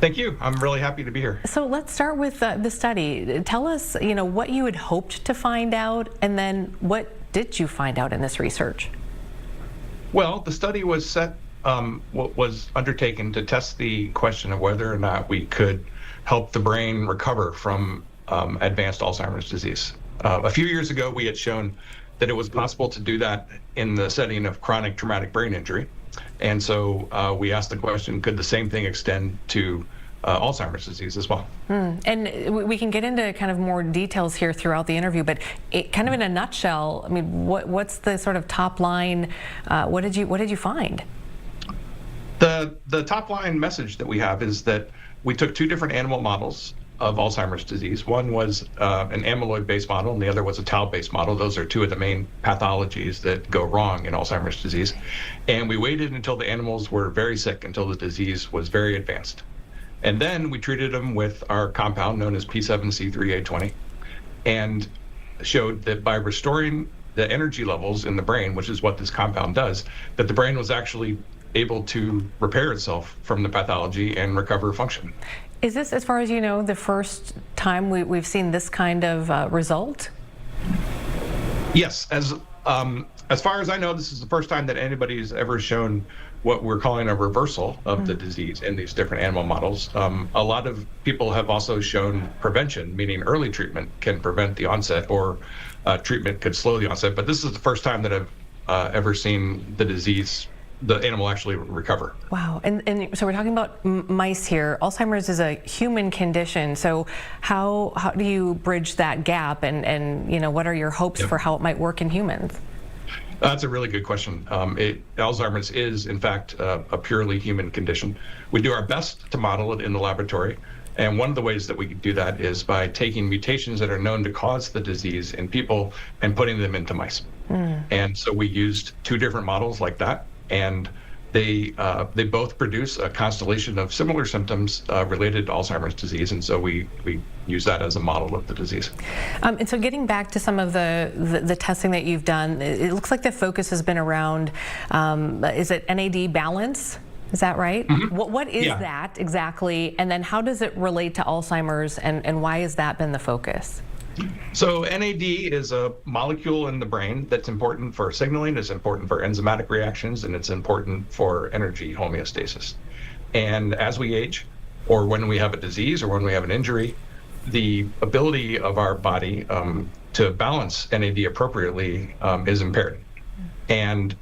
Thank you. I'm really happy to be here. So let's start with the study. Tell us, what you had hoped to find out, and then what did you find out in this research? Well, the study was was undertaken to test the question of whether or not we could help the brain recover from advanced Alzheimer's disease. A few years ago, we had shown that it was possible to do that in the setting of chronic traumatic brain injury. And so we asked the question, could the same thing extend to Alzheimer's disease as well? And we can get into kind of more details here throughout the interview, but kind of in a nutshell, I mean, what's the sort of top line? What did you find? The top line message that we have is that we took two different animal models of Alzheimer's disease. One was an amyloid-based model, and the other was a tau-based model. Those are two of the main pathologies that go wrong in Alzheimer's disease. And we waited until the animals were very sick, until the disease was very advanced. And then we treated them with our compound known as P7C3A20 and showed that by restoring the energy levels in the brain, which is what this compound does, that the brain was actually able to repair itself from the pathology and recover function. Is this, as far as you know, the first time we've seen this kind of result? Yes, as far as I know, this is the first time that anybody's ever shown what we're calling a reversal of the disease in these different animal models. A lot of people have also shown prevention, meaning early treatment can prevent the onset, or treatment could slow the onset. But this is the first time that I've ever seen the animal actually recover. Wow. And so we're talking about mice here. Alzheimer's is a human condition. So how do you bridge that gap, and what are your hopes for how it might work in humans? That's a really good question. Alzheimer's is, in fact, a purely human condition. We do our best to model it in the laboratory. And one of the ways that we can do that is by taking mutations that are known to cause the disease in people and putting them into mice. And so we used two different models like that. And they both produce a constellation of similar symptoms related to Alzheimer's disease, and so we use that as a model of the disease. And so getting back to some of the testing that you've done, it looks like the focus has been around, is it NAD balance? Is that right? What is that exactly? And then how does it relate to Alzheimer's, and why has that been the focus? So NAD is a molecule in the brain that's important for signaling, it's important for enzymatic reactions, and it's important for energy homeostasis. And as we age, or when we have a disease, or when we have an injury, the ability of our body to balance NAD appropriately is impaired. And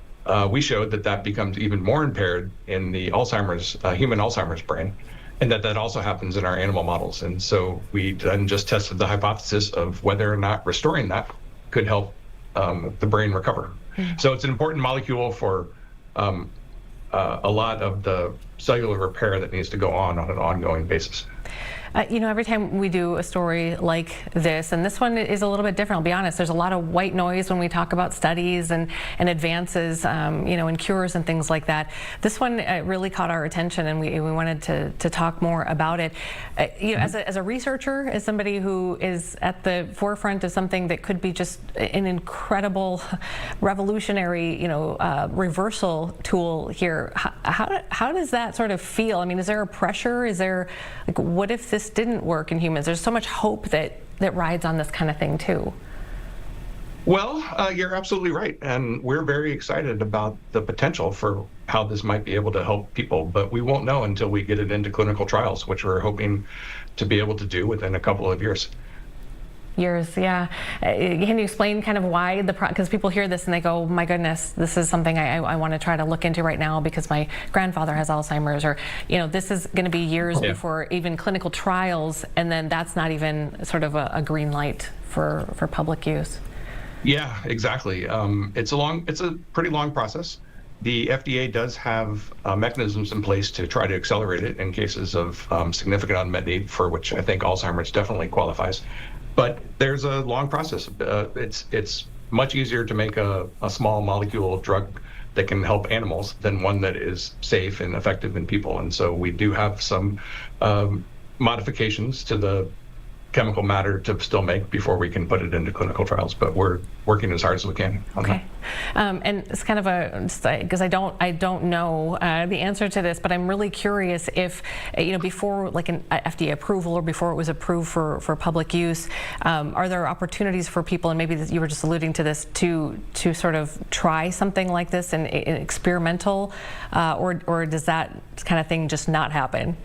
we showed that becomes even more impaired in the human Alzheimer's brain, and that also happens in our animal models. And so we then just tested the hypothesis of whether or not restoring that could help the brain recover. So it's an important molecule for a lot of the cellular repair that needs to go on an ongoing basis. Every time we do a story like this, and this one is a little bit different, I'll be honest, there's a lot of white noise when we talk about studies and advances, in cures and things like that. This one really caught our attention, and we wanted to talk more about it. As a researcher, as somebody who is at the forefront of something that could be just an incredible revolutionary, reversal tool here, how does that sort of feel? I mean, is there a pressure? Is there, what if this didn't work in humans? There's so much hope that rides on this kind of thing too. Well, you're absolutely right. And we're very excited about the potential for how this might be able to help people, but we won't know until we get it into clinical trials, which we're hoping to be able to do within a couple of years. Yeah. Can you explain kind of why because people hear this and they go, my goodness, this is something I want to try to look into right now because my grandfather has Alzheimer's, or, this is going to be years before even clinical trials, and then that's not even sort of a green light for public use. Yeah, exactly. It's a pretty long process. The FDA does have mechanisms in place to try to accelerate it in cases of significant unmet need, for which I think Alzheimer's definitely qualifies. But there's a long process. It's much easier to make a small molecule drug that can help animals than one that is safe and effective in people. And so we do have some modifications to the chemical matter to still make before we can put it into clinical trials, but we're working as hard as we can on that. And it's kind of because I don't know the answer to this, but I'm really curious if, before like an FDA approval or before it was approved for public use, are there opportunities for people, and maybe you were just alluding to this, to sort of try something like this in experimental, or does that kind of thing just not happen?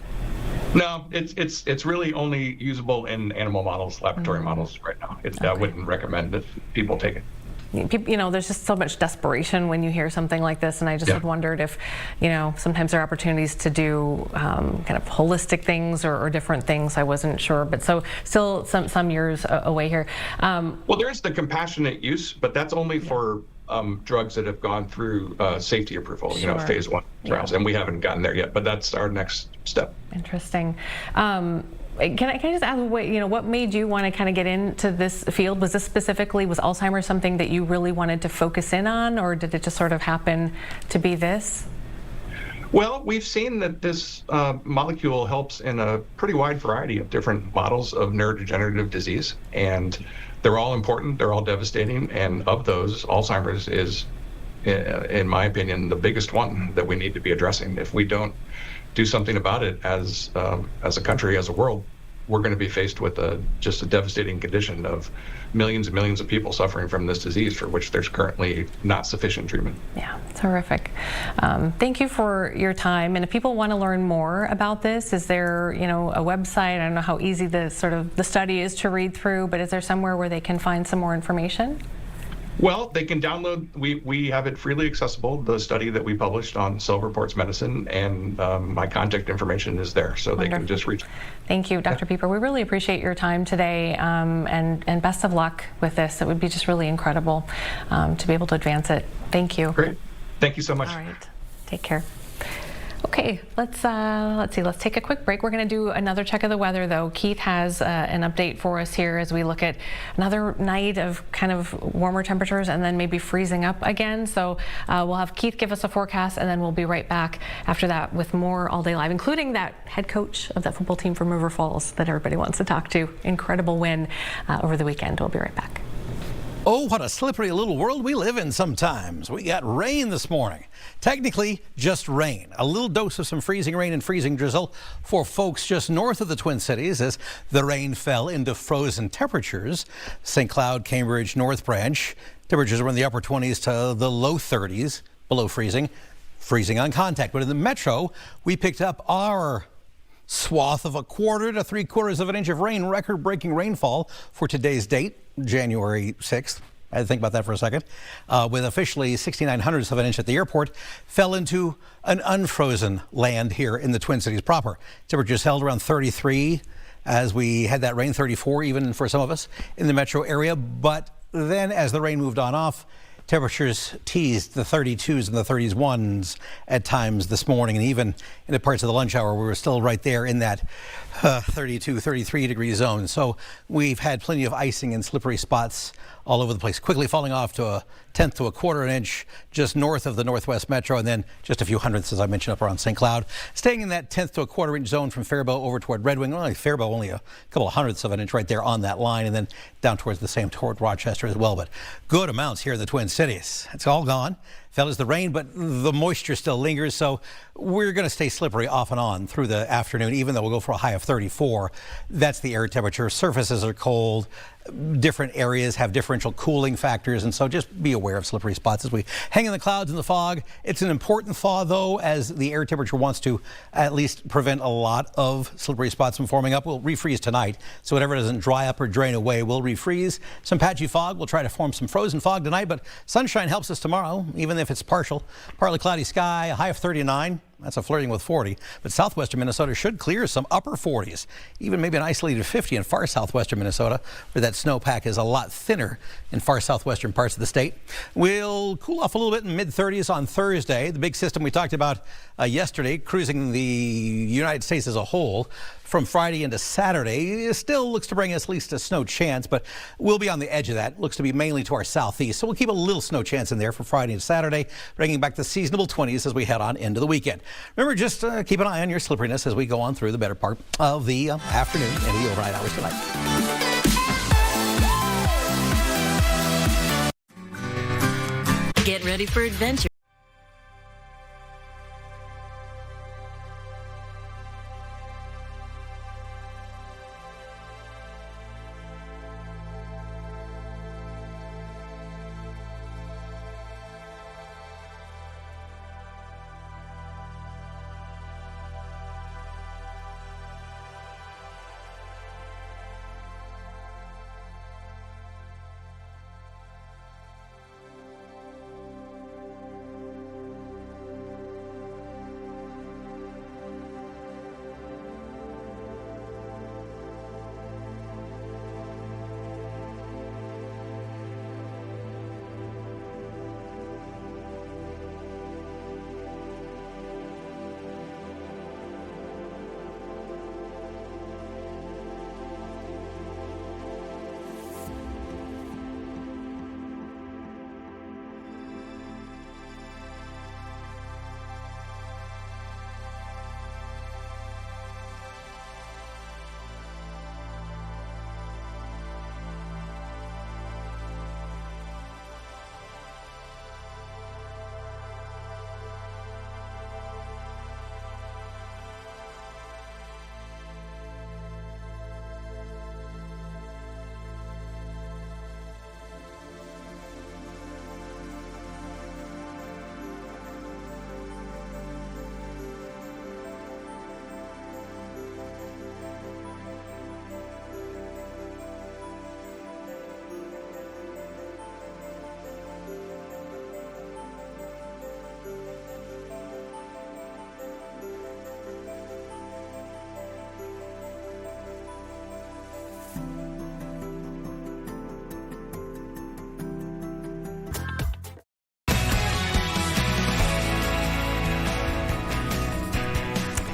No, it's really only usable in animal models, laboratory models right now. I wouldn't recommend that people take it. There's just so much desperation when you hear something like this, and I just wondered if, sometimes there are opportunities to do kind of holistic things or different things. I wasn't sure, but so still some years away here. Well, there is the compassionate use, but that's only for drugs that have gone through safety approval, phase 1 trials, and we haven't gotten there yet, but that's our next step. Interesting. Can I just ask, what made you want to kind of get into this field? Was Alzheimer's something that you really wanted to focus in on, or did it just sort of happen to be this? Well, we've seen that this molecule helps in a pretty wide variety of different models of neurodegenerative disease, and they're all important, they're all devastating, and of those, Alzheimer's is, in my opinion, the biggest one that we need to be addressing. If we don't do something about it as a country, as a world, we're going to be faced with just a devastating condition of millions and millions of people suffering from this disease for which there's currently not sufficient treatment. Yeah, terrific. Thank you for your time. And if people want to learn more about this, is there, a website? I don't know how easy the study is to read through, but is there somewhere where they can find some more information? Well, they can download, we have it freely accessible, the study that we published on Cell Reports Medicine, and my contact information is there, so they can just reach. Thank you, Dr. Pieper. We really appreciate your time today, and best of luck with this. It would be just really incredible to be able to advance it. Thank you. Great. Thank you so much. All right. Take care. Okay, let's see. Let's take a quick break. We're going to do another check of the weather, though. Keith has an update for us here as we look at another night of kind of warmer temperatures and then maybe freezing up again. So we'll have Keith give us a forecast, and then we'll be right back after that with more All Day Live, including that head coach of that football team from River Falls that everybody wants to talk to. Incredible win over the weekend. We'll be right back. Oh, what a slippery little world we live in sometimes. We got rain this morning. Technically, just rain. A little dose of some freezing rain and freezing drizzle for folks just north of the Twin Cities as the rain fell into frozen temperatures. St. Cloud, Cambridge, North Branch. Temperatures were in the upper 20s to the low 30s, below freezing. Freezing on contact. But in the metro, we picked up our swath of 1/4 to 3/4 of an inch of rain, record-breaking rainfall for today's date, January 6th. I had to think about that for a second. With officially 69/100ths of an inch at the airport, fell into an unfrozen land here in the Twin Cities proper. Temperatures held around 33 as we had that rain, 34 even for some of us in the metro area. But then as the rain moved on off, temperatures teased the 32s and the 31s at times this morning, and even in the parts of the lunch hour, we were still right there in that 32, 33 degree zone. So we've had plenty of icing and slippery spots all over the place, quickly falling off to 1/10 to 1/4 inch just north of the Northwest Metro, and then just a few hundredths, as I mentioned, up around St. Cloud. Staying in that 1/10 to 1/4 inch zone from Faribault over toward Red Wing. Well, Faribault only a couple of hundredths of an inch right there on that line, and then down towards the same toward Rochester as well. But good amounts here in the Twin Cities. It's all gone. Fell as the rain, but the moisture still lingers, so we're going to stay slippery off and on through the afternoon, even though we'll go for a high of 34. That's the air temperature. Surfaces are cold. Different areas have differential cooling factors, and so just be aware of slippery spots as we hang in the clouds and the fog. It's an important thaw, though, as the air temperature wants to at least prevent a lot of slippery spots from forming up. We'll refreeze tonight, so whatever doesn't dry up or drain away will refreeze. Some patchy fog. We'll try to form some frozen fog tonight, but sunshine helps us tomorrow, even if it's partial. Partly cloudy sky, a high of 39. That's a flirting with 40, but southwestern Minnesota should clear some upper 40s, even maybe an isolated 50 in far southwestern Minnesota, where that snowpack is a lot thinner in far southwestern parts of the state. We'll cool off a little bit in mid-30s on Thursday. The big system we talked about yesterday, cruising the United States as a whole, from Friday into Saturday, still looks to bring us at least a snow chance, but we'll be on the edge of that. Looks to be mainly to our southeast, so we'll keep a little snow chance in there for Friday and Saturday, bringing back the seasonable 20s as we head on into the weekend. Remember, just keep an eye on your slipperiness as we go on through the better part of the afternoon and the overnight hours tonight. Get ready for adventure.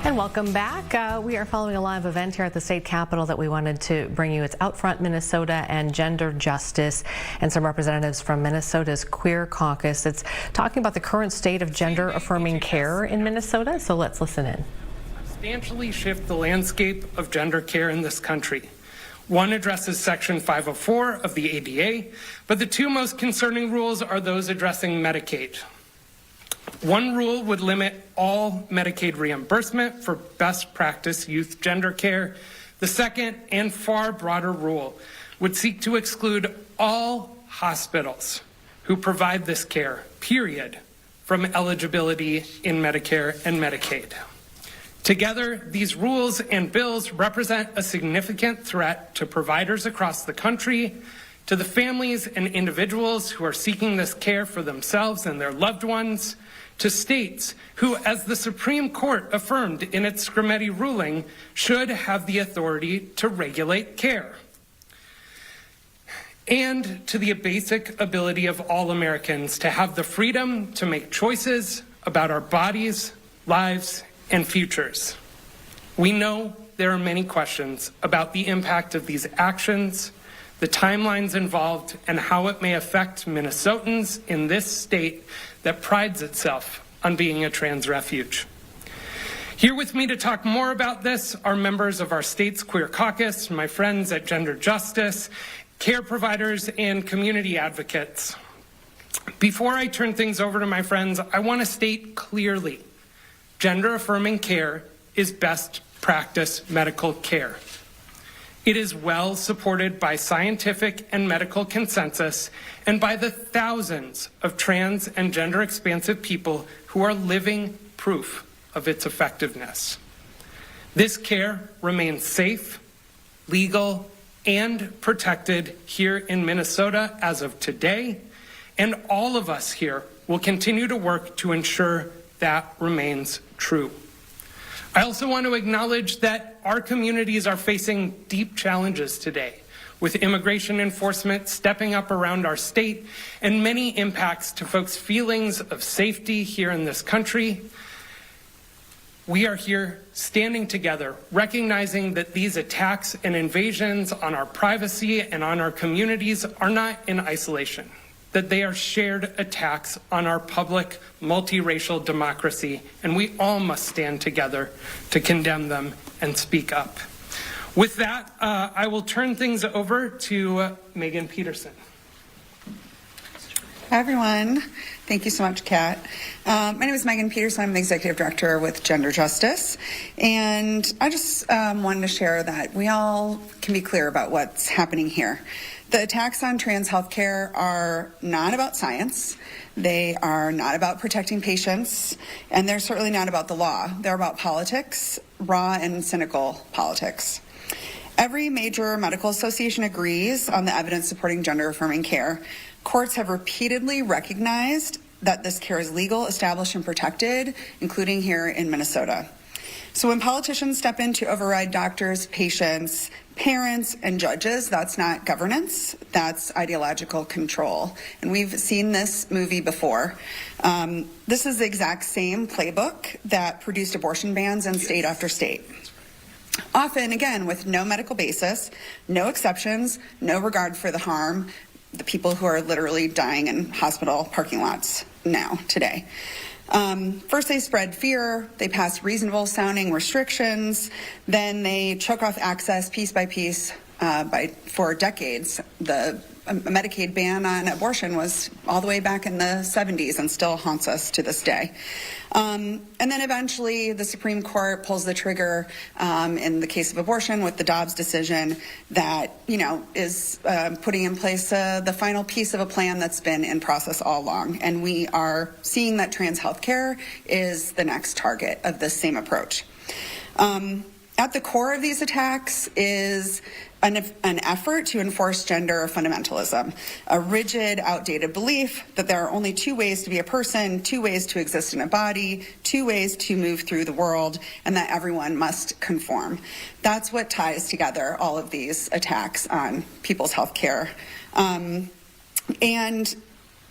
And welcome back. We are following a live event here at the state capitol that we wanted to bring you. It's Out Front Minnesota and Gender Justice, and some representatives from Minnesota's Queer Caucus. It's talking about the current state of gender-affirming care in Minnesota, so let's listen in. Substantially shift the landscape of gender care in this country. One addresses Section 504 of the ADA, but the two most concerning rules are those addressing Medicaid. One rule would limit all Medicaid reimbursement for best practice youth gender care. The second and far broader rule would seek to exclude all hospitals who provide this care, period, from eligibility in Medicare and Medicaid. Together, these rules and bills represent a significant threat to providers across the country, to the families and individuals who are seeking this care for themselves and their loved ones, to states who, as the Supreme Court affirmed in its Scrimeti ruling, should have the authority to regulate care, and to the basic ability of all Americans to have the freedom to make choices about our bodies, lives, and futures. We know there are many questions about the impact of these actions, the timelines involved, and how it may affect Minnesotans in this state that prides itself on being a trans refuge. Here with me to talk more about this are members of our state's Queer Caucus, my friends at Gender Justice, care providers, and community advocates. Before I turn things over to my friends, I want to state clearly, gender-affirming care is best practice medical care. It is well supported by scientific and medical consensus and by the thousands of trans and gender-expansive people who are living proof of its effectiveness. This care remains safe, legal, and protected here in Minnesota as of today, and all of us here will continue to work to ensure that remains true. I also want to acknowledge that our communities are facing deep challenges today, with immigration enforcement stepping up around our state and many impacts to folks' feelings of safety here in this country. We are here standing together, recognizing that these attacks and invasions on our privacy and on our communities are not in isolation. that they are shared attacks on our public multiracial democracy, and we all must stand together to condemn them and speak up. With that, I will turn things over to Megan Peterson. Hi, everyone. Thank you so much, Kat. My name is Megan Peterson. I'm the Executive Director with Gender Justice. And I just wanted to share that we all can be clear about what's happening here. The attacks on trans healthcare are not about science. They are not about protecting patients. And they're certainly not about the law. They're about politics, raw and cynical politics. Every major medical association agrees on the evidence supporting gender-affirming care. Courts have repeatedly recognized that this care is legal, established, and protected, including here in Minnesota. So when politicians step in to override doctors, patients, parents, and judges, that's not governance, that's ideological control. And we've seen this movie before. This is the exact same playbook that produced abortion bans in state after state. Often, again, with no medical basis, no exceptions, no regard for the harm, the people who are literally dying in hospital parking lots now, today. First, they spread fear, they passed reasonable sounding restrictions, then they choke off access piece by piece for decades. The Medicaid ban on abortion was all the way back in the 70s and still haunts us to this day. And then eventually the Supreme Court pulls the trigger in the case of abortion with the Dobbs decision that, is putting in place the final piece of a plan that's been in process all along. And we are seeing that trans health care is the next target of this same approach. At the core of these attacks is an effort to enforce gender fundamentalism, a rigid, outdated belief that there are only two ways to be a person, two ways to exist in a body, two ways to move through the world, and that everyone must conform. That's what ties together all of these attacks on people's health care. And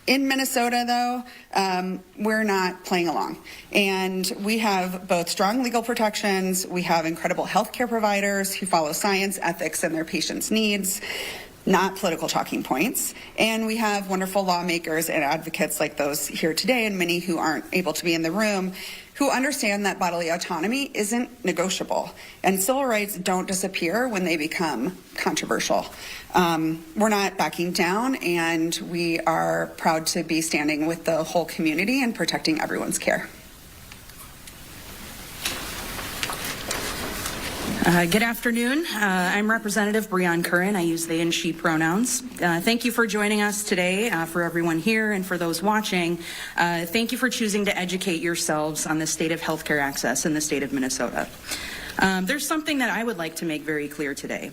in Minnesota, though, we're not playing along. And we have both strong legal protections, we have incredible healthcare providers who follow science, ethics, and their patients' needs, not political talking points. And we have wonderful lawmakers and advocates like those here today, and many who aren't able to be in the room, who understand that bodily autonomy isn't negotiable. And civil rights don't disappear when they become controversial. We're not backing down, and we are proud to be standing with the whole community and protecting everyone's care. Good afternoon. I'm Representative Breon Curran. I use they and she pronouns. Thank you for joining us today, for everyone here and for those watching. Thank you for choosing to educate yourselves on the state of healthcare access in the state of Minnesota. There's something that I would like to make very clear today.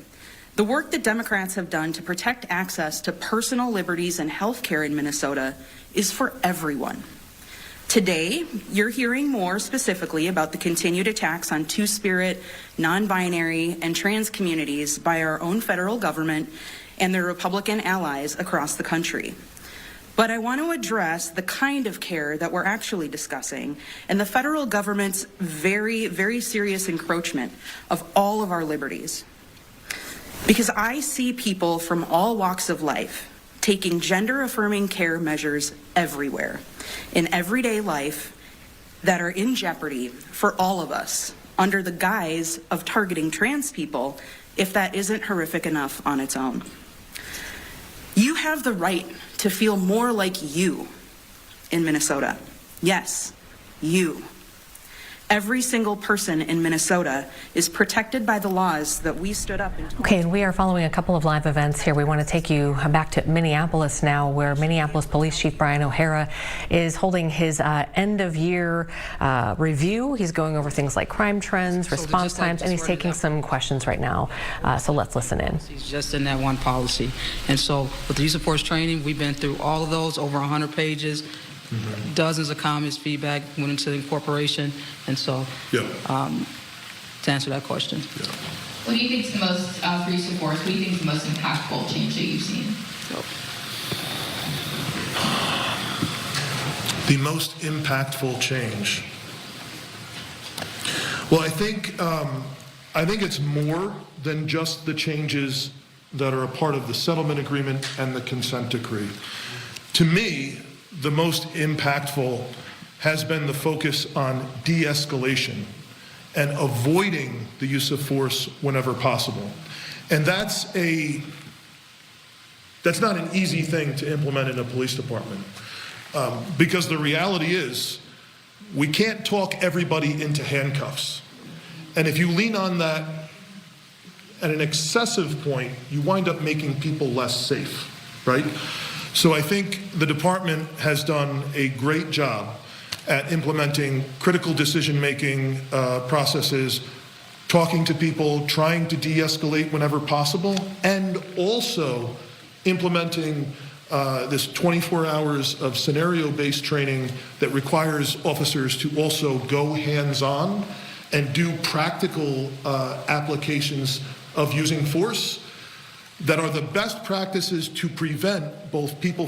The work that Democrats have done to protect access to personal liberties and healthcare in Minnesota is for everyone. Today, you're hearing more specifically about the continued attacks on two-spirit, non-binary, and trans communities by our own federal government and their Republican allies across the country. But I want to address the kind of care that we're actually discussing and the federal government's very, very serious encroachment of all of our liberties. Because I see people from all walks of life taking gender-affirming care measures everywhere in everyday life that are in jeopardy for all of us under the guise of targeting trans people if that isn't horrific enough on its own. You have the right to feel more like you in Minnesota. Yes, you. Every single person in Minnesota is protected by the laws that we stood up in. Okay, and we are following a couple of live events here. We want to take you back to Minneapolis now, where Minneapolis Police Chief Brian O'Hara is holding his end-of-year review. He's going over things like crime trends, response times, and he's taking some questions right now. So let's listen in. He's just in that one policy. And so with the use of force training, we've been through all of those, over 100 pages. Dozens of comments, feedback went into the incorporation, and so to answer that question. What do you think is the most, for use of force, what do you think is the most impactful change that you've seen? The most impactful change. Well, I think it's more than just the changes that are a part of the settlement agreement and the consent decree. To me, the most impactful has been the focus on de-escalation and avoiding the use of force whenever possible. And that's not an easy thing to implement in a police department, because the reality is we can't talk everybody into handcuffs. And if you lean on that at an excessive point, you wind up making people less safe, right? So I think the department has done a great job at implementing critical decision-making processes, talking to people, trying to de-escalate whenever possible, and also implementing this 24 hours of scenario-based training that requires officers to also go hands-on and do practical applications of using force that are the best practices to prevent both people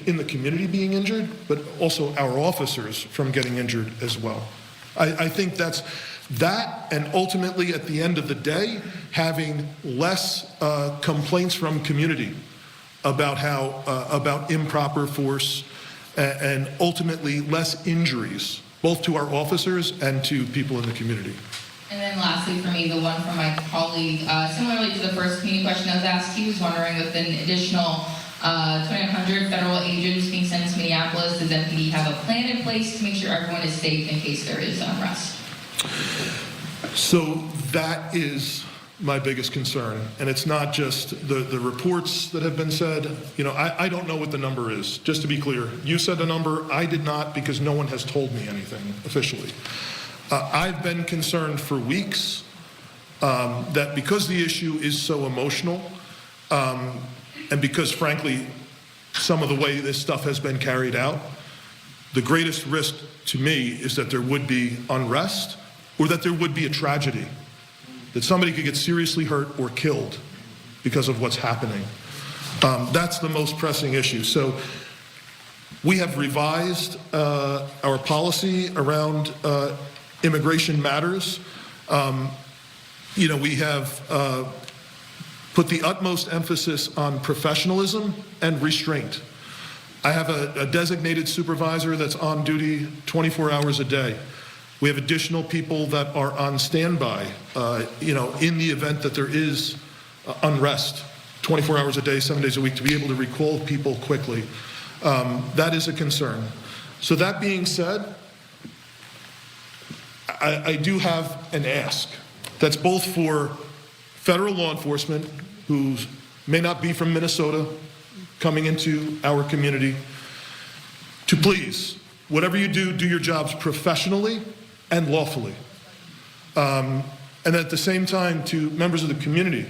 in the community being injured, but also our officers from getting injured as well. I think that's that, and ultimately at the end of the day, having less complaints from community about improper force, and ultimately less injuries, both to our officers and to people in the community. And then lastly for me, the one from my colleague, similarly to the first community question I was asked, he was wondering with an additional 2,900 federal agents being sent to Minneapolis, does MPD have a plan in place to make sure everyone is safe in case there is unrest? So that is my biggest concern, and it's not just the reports that have been said. You know, I don't know what the number is, just to be clear. You said a number, I did not, because no one has told me anything officially. I've been concerned for weeks that because the issue is so emotional, and because, frankly, some of the way this stuff has been carried out, the greatest risk to me is that there would be unrest or that there would be a tragedy, that somebody could get seriously hurt or killed because of what's happening. That's the most pressing issue. So we have revised our policy around immigration matters. You know, we have put the utmost emphasis on professionalism and restraint. I have a designated supervisor that's on duty 24 hours a day. We have additional people that are on standby, you know, in the event that there is unrest, 24 hours a day, 7 days a week, to be able to recall people quickly. That is a concern. So that being said, I do have an ask that's both for federal law enforcement who may not be from Minnesota coming into our community to please, whatever you do, do your jobs professionally and lawfully. And at the same time, to members of the community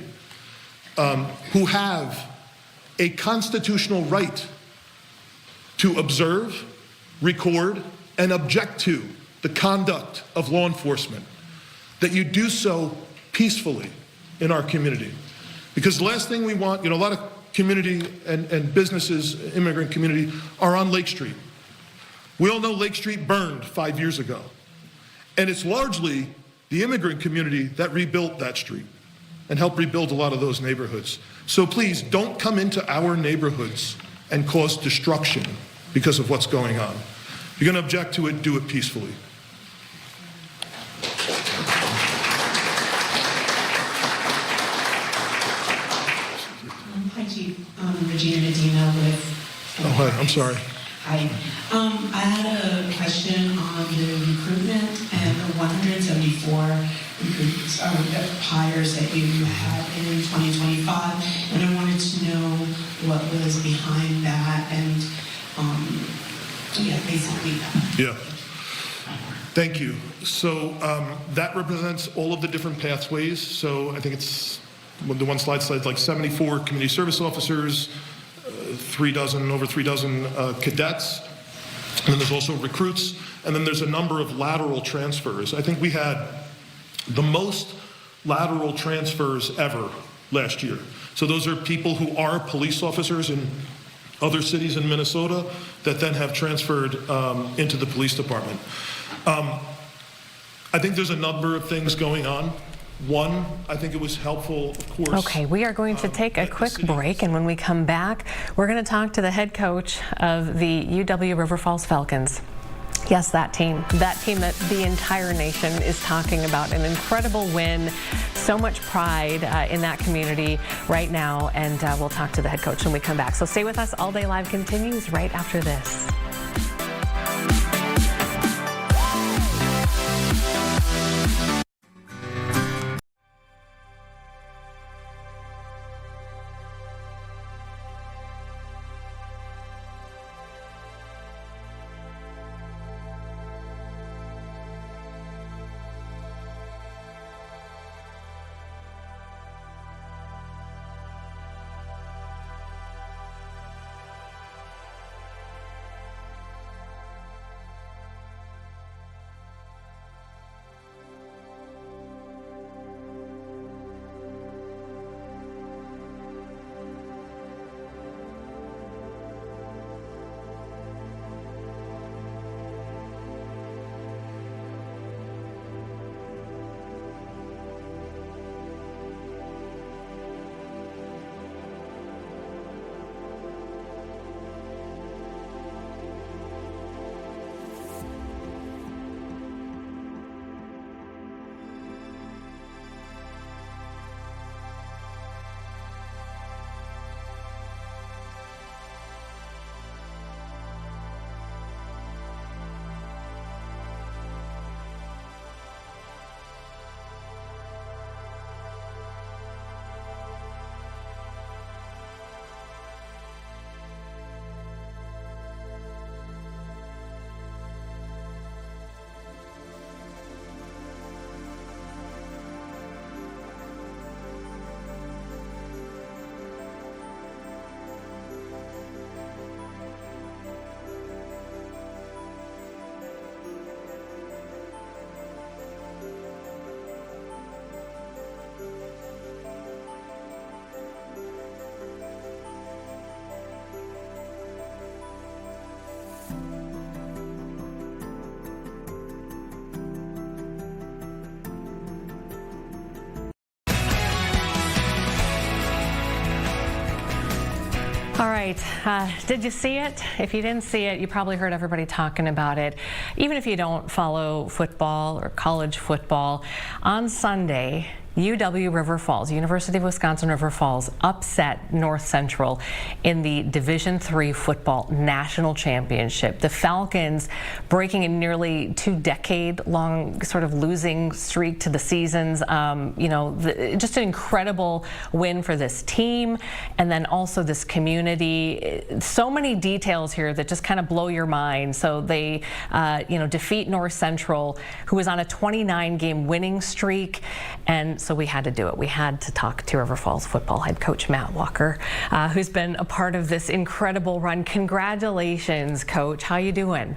who have a constitutional right to observe, record, and object to the conduct of law enforcement, that you do so peacefully in our community. Because the last thing we want, you know, a lot of community and businesses, immigrant community, are on Lake Street. We all know Lake Street burned 5 years ago. And it's largely the immigrant community that rebuilt that street and helped rebuild a lot of those neighborhoods. So please, don't come into our neighborhoods and cause destruction because of what's going on. If you're going to object to it, do it peacefully. Hi, Chief. Regina Medina with... Oh, hi. I'm sorry. Hi. I had a question on the recruitment and the 174 hires that you had in 2025, and I wanted to know what was behind that, and yeah, basically that. Yeah. Thank you. So that represents all of the different pathways. So I think it's the one slide said like 74 community service officers, over 3 dozen cadets, and then there's also recruits, and then there's a number of lateral transfers. I think we had the most lateral transfers ever last year. So those are people who are police officers in other cities in Minnesota that then have transferred into the police department. I think there's a number of things going on. One, I think it was helpful, of course. Okay, we are going to take a quick break, and when we come back, we're going to talk to the head coach of the UW River Falls Falcons. Yes, that team that the entire nation is talking about. An incredible win, so much pride in that community right now, and we'll talk to the head coach when we come back. So stay with us. All Day Live continues right after this. All right, did you see it? If you didn't see it, you probably heard everybody talking about it. Even if you don't follow football or college football, on Sunday, UW River Falls, University of Wisconsin River Falls, upset North Central in the Division III football national championship. The Falcons breaking a nearly 2-decade-long sort of losing streak to the seasons. Just an incredible win for this team, and then also this community. So many details here that just kind of blow your mind. So they, defeat North Central, who was on a 29-game winning streak, and so we had to do it. We had to talk to River Falls football head coach Matt Walker, who's been a part of this incredible run. Congratulations, Coach. How you doing?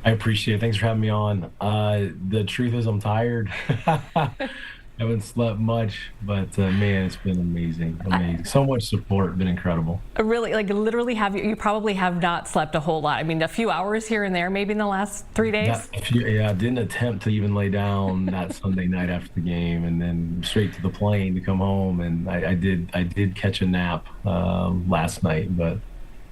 I appreciate it. Thanks for having me on. The truth is I'm tired. I haven't slept much, but man, it's been amazing. So much support, been incredible. Really, literally you probably have not slept a whole lot. I mean, a few hours here and there, maybe in the last 3 days? I didn't attempt to even lay down that Sunday night after the game, and then straight to the plane to come home. And I did catch a nap last night, but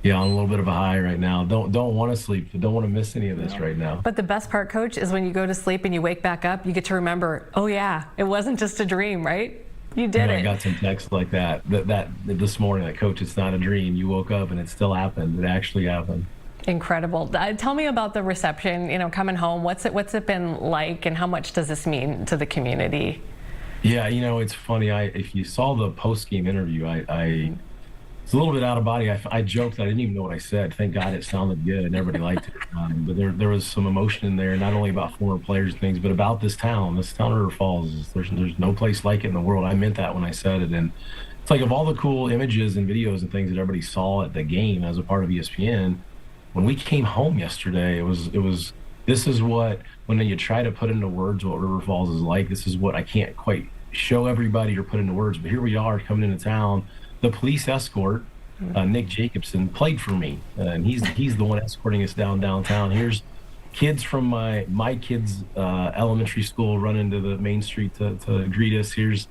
yeah, on a little bit of a high right now. Don't want to sleep. Don't want to miss any of this right now. But the best part, Coach, is when you go to sleep and you wake back up, you get to remember, oh yeah, it wasn't just a dream, right? You did it. I got some texts like that this morning, like, Coach, it's not a dream. You woke up and it still happened. It actually happened. Incredible. Tell me about the reception, coming home. What's it been like, and how much does this mean to the community? Yeah, it's funny. If you saw the post-game interview, it's a little bit out of body. I joked that I didn't even know what I said. Thank God it sounded good and everybody liked it. But there was some emotion in there, not only about former players and things, but about this town. This town of River Falls, there's no place like it in the world. I meant that when I said it. And it's like, of all the cool images and videos and things that everybody saw at the game as a part of ESPN, when we came home yesterday, this is what, when you try to put into words what River Falls is like, this is what I can't quite show everybody or put into words. But here we are coming into town. The police escort, Nick Jacobson, played for me, and he's the one escorting us downtown. Here's kids from my kids' elementary school run into the main street to greet us. Here's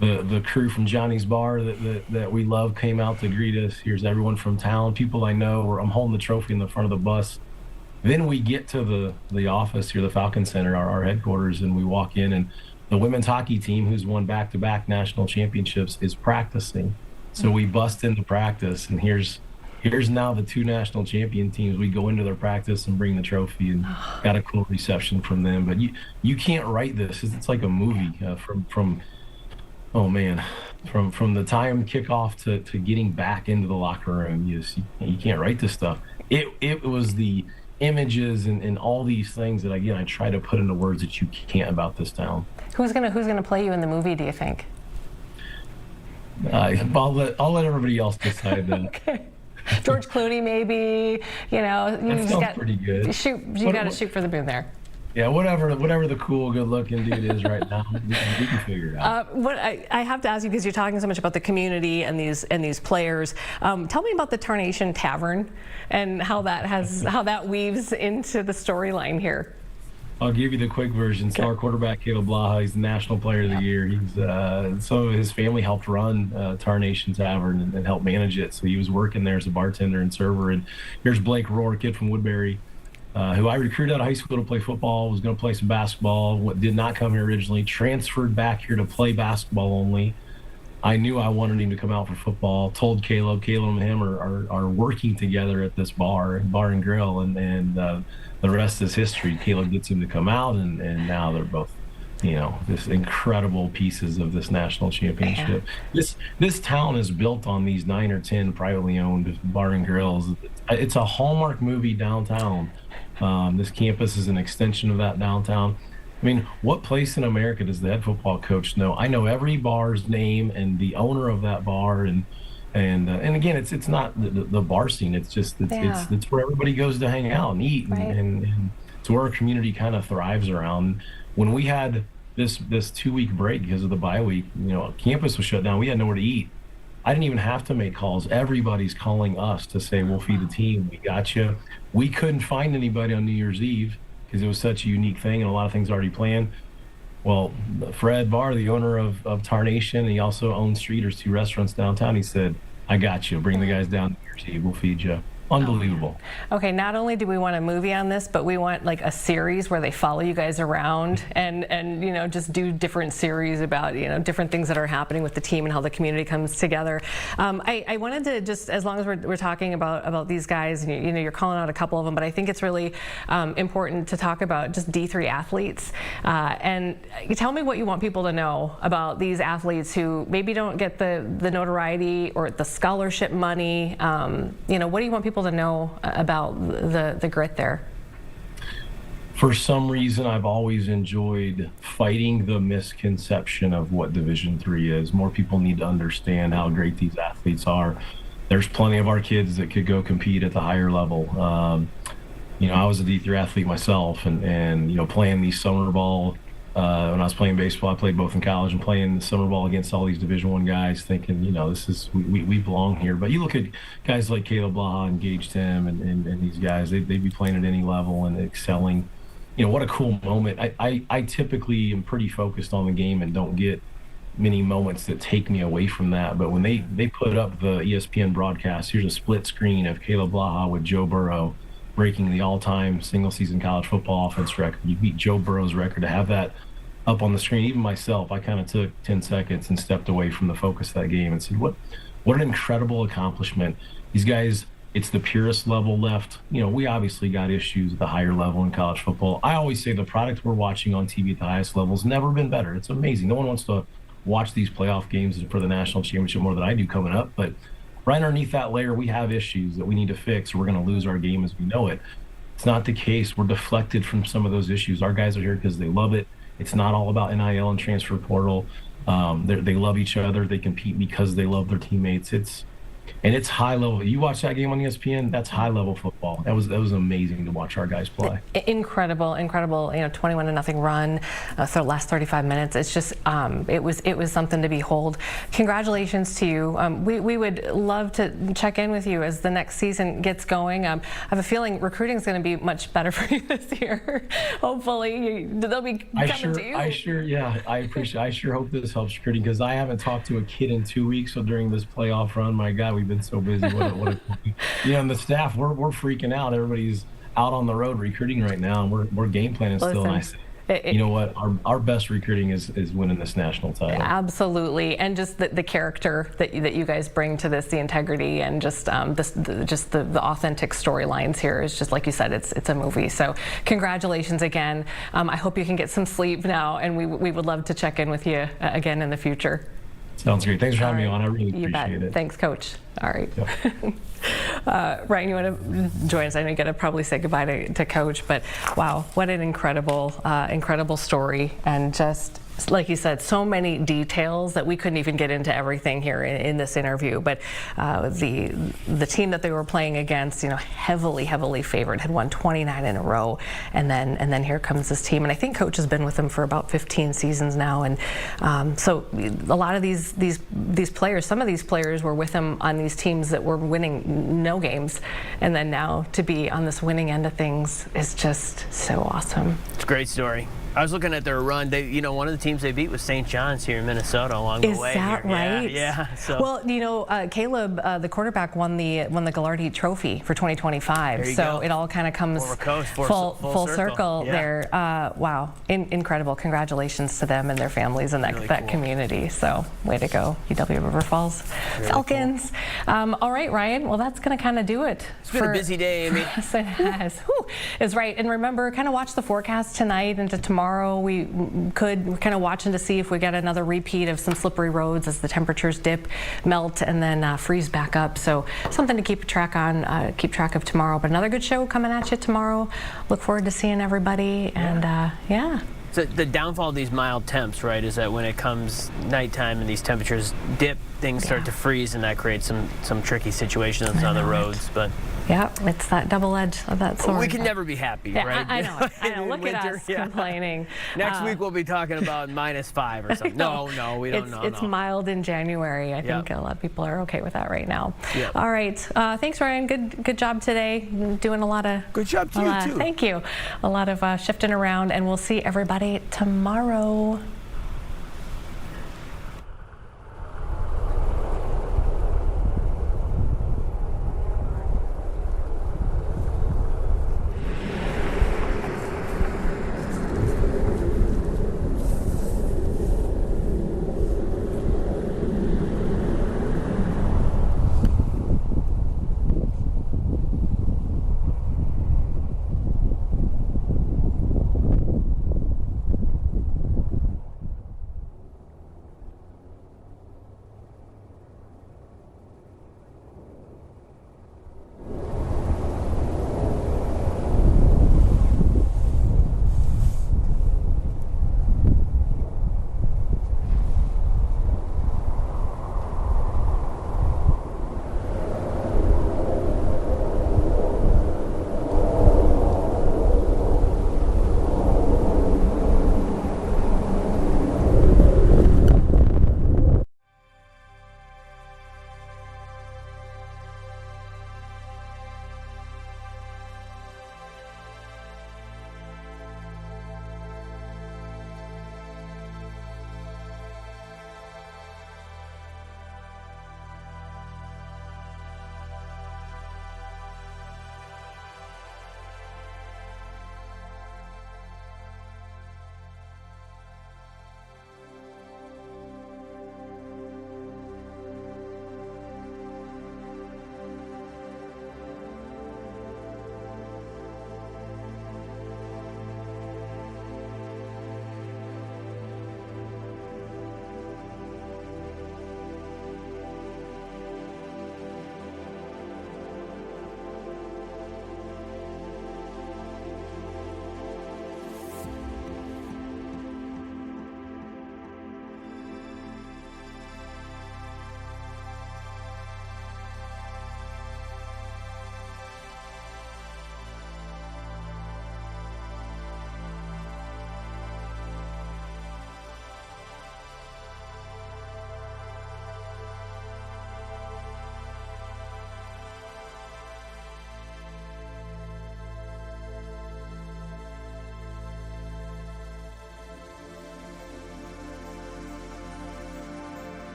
the crew from Johnny's Bar that we love came out to greet us. Here's everyone from town, people I know. I'm holding the trophy in the front of the bus. Then we get to the office here, the Falcon Center, our headquarters, and we walk in, and the women's hockey team, who's won back-to-back national championships, is practicing. So we bust into practice, and here's now the 2 national champion teams. We go into their practice and bring the trophy, and got a cool reception from them. But you can't write this. It's like a movie from the time kickoff to getting back into the locker room. You can't write this stuff. It was the images and all these things that I try to put into words that you can't about this town. Who's gonna play you in the movie, do you think? I'll let everybody else decide that. Okay. George Clooney, maybe. That sounds pretty good. You got to shoot for the moon there. Yeah, whatever the cool, good-looking dude is right now, we can figure it out. What I have to ask you, because you're talking so much about the community and these players. Tell me about the Tarnation Tavern and how that weaves into the storyline here. I'll give you the quick version. Star quarterback Caleb Blaha, he's the National Player of the Year. He's so his family helped run Tarnation Tavern and helped manage it. So he was working there as a bartender and server. And here's Blake Rohr, kid from Woodbury, who I recruited out of high school to play football, was going to play some basketball, did not come here originally, transferred back here to play basketball only. I knew I wanted him to come out for football, told Caleb and him are working together at this bar and grill, and the rest is history. Caleb gets him to come out, and now they're both, this incredible pieces of this national championship. Yeah. This town is built on these 9 or 10 privately owned bar and grills. It's a Hallmark movie downtown. This campus is an extension of that downtown. I mean, what place in America does the head football coach know? I know every bar's name and the owner of that bar, and again, it's not the bar scene. It's just it's where everybody goes to hang out and eat, and it's where our community kind of thrives around. When we had this 2-week break because of the bye week, campus was shut down. We had nowhere to eat. I didn't even have to make calls. Everybody's calling us to say, we'll feed the team. We got you. We couldn't find anybody on New Year's Eve because it was such a unique thing and a lot of things already planned. Well, Fred Barr, the owner of Tarnation, he also owns Streeters, 2 restaurants downtown. He said, I got you. Bring the guys down to New Year's Eve. We'll feed you. Unbelievable. Okay, not only do we want a movie on this, but we want like a series where they follow you guys around and just do different series about different things that are happening with the team and how the community comes together. I wanted to just, as long as we're talking about these guys, and you're calling out a couple of them, but I think it's really important to talk about just D3 athletes. And you tell me what you want people to know about these athletes who maybe don't get the notoriety or the scholarship money. What do you want people to know about the grit there? For some reason, I've always enjoyed fighting the misconception of what Division III is. More people need to understand how great these athletes are. There's plenty of our kids that could go compete at the higher level. I was a D3 athlete myself, and playing these summer ball. When I was playing baseball, I played both in college and playing summer ball against all these Division I guys, thinking, we belong here. But you look at guys like Caleb Blaha and Gage Tim and these guys, they'd be playing at any level and excelling. What a cool moment. I typically am pretty focused on the game and don't get many moments that take me away from that. But when they put up the ESPN broadcast, here's a split screen of Caleb Blaha with Joe Burrow breaking the all-time single-season college football offense record. You beat Joe Burrow's record. To have that up on the screen, even myself, I kind of took 10 seconds and stepped away from the focus of that game and said, what an incredible accomplishment. These guys, it's the purest level left. We obviously got issues at the higher level in college football. I always say the product we're watching on TV at the highest level has never been better. It's amazing. No one wants to watch these playoff games for the national championship more than I do coming up, but right underneath that layer, we have issues that we need to fix, or we're going to lose our game as we know it. It's not the case. We're deflected from some of those issues. Our guys are here because they love it. It's not all about NIL and transfer portal. They love each other. They compete because they love their teammates. It's And it's high level. You watch that game on ESPN, that's high level football. That was amazing to watch our guys play. Incredible, 21-0 run, so last 35 minutes. It's just, it was something to behold. Congratulations to you. We would love to check in with you as the next season gets going. I have a feeling recruiting is going to be much better for you this year. Hopefully, they'll be coming to you. I sure hope this helps recruiting, because I haven't talked to a kid in 2 weeks. So during this playoff run, my God, we've been so busy. And the staff, we're freaking out. Everybody's out on the road recruiting right now, and we're game planning still. And I said, you know what? Our best recruiting is winning this national title. Absolutely, and just the character that you guys bring to this, the integrity, and just the authentic storylines here is just like you said. It's a movie. So congratulations again. I hope you can get some sleep now, and we would love to check in with you again in the future. Sounds great. Thanks for having me on. I really appreciate it. Thanks, Coach. All right. Yep. Ryan, you want to join us? I know you got to probably say goodbye to Coach, but wow, what an incredible story, and just like you said, so many details that we couldn't even get into everything here in this interview. But the team that they were playing against, heavily favored, had won 29 in a row, and then here comes this team. And I think Coach has been with them for about 15 seasons now, and so a lot of these players, some of these players were with him on these teams that were winning no games, and then now to be on this winning end of things is just so awesome. It's a great story. I was looking at their run. They, one of the teams they beat was St. John's here in Minnesota along the way. Is that right? Yeah. So. Well, Caleb, the quarterback, won the Gallardi Trophy for 2025. So it all kind of comes full circle there. Wow, incredible! Congratulations to them and their families and that community. So way to go, UW River Falls Falcons. Cool. All right, Ryan. Well, that's going to kind of do it. It's been a busy day, Amy. Yes, it has. Is right. And remember, kind of watch the forecast tonight into tomorrow. We could kind of watching to see if we get another repeat of some slippery roads as the temperatures dip, melt, and then freeze back up. So something to keep track of tomorrow. But another good show coming at you tomorrow. Look forward to seeing everybody. And yeah. So the downfall of these mild temps, right, is that when it comes nighttime and these temperatures dip, things start to freeze, and that creates some tricky situations on the roads. But yeah, it's that double edge of that sword. We can never be happy, right? I know. Look at us complaining. Next week we'll be talking about -5 or something. No, we don't know. It's mild in January. I think a lot of people are okay with that right now. Yep. All right. Thanks, Ryan. Good job today. Doing a lot of good job to you too. Thank you. A lot of shifting around, and we'll see everybody tomorrow.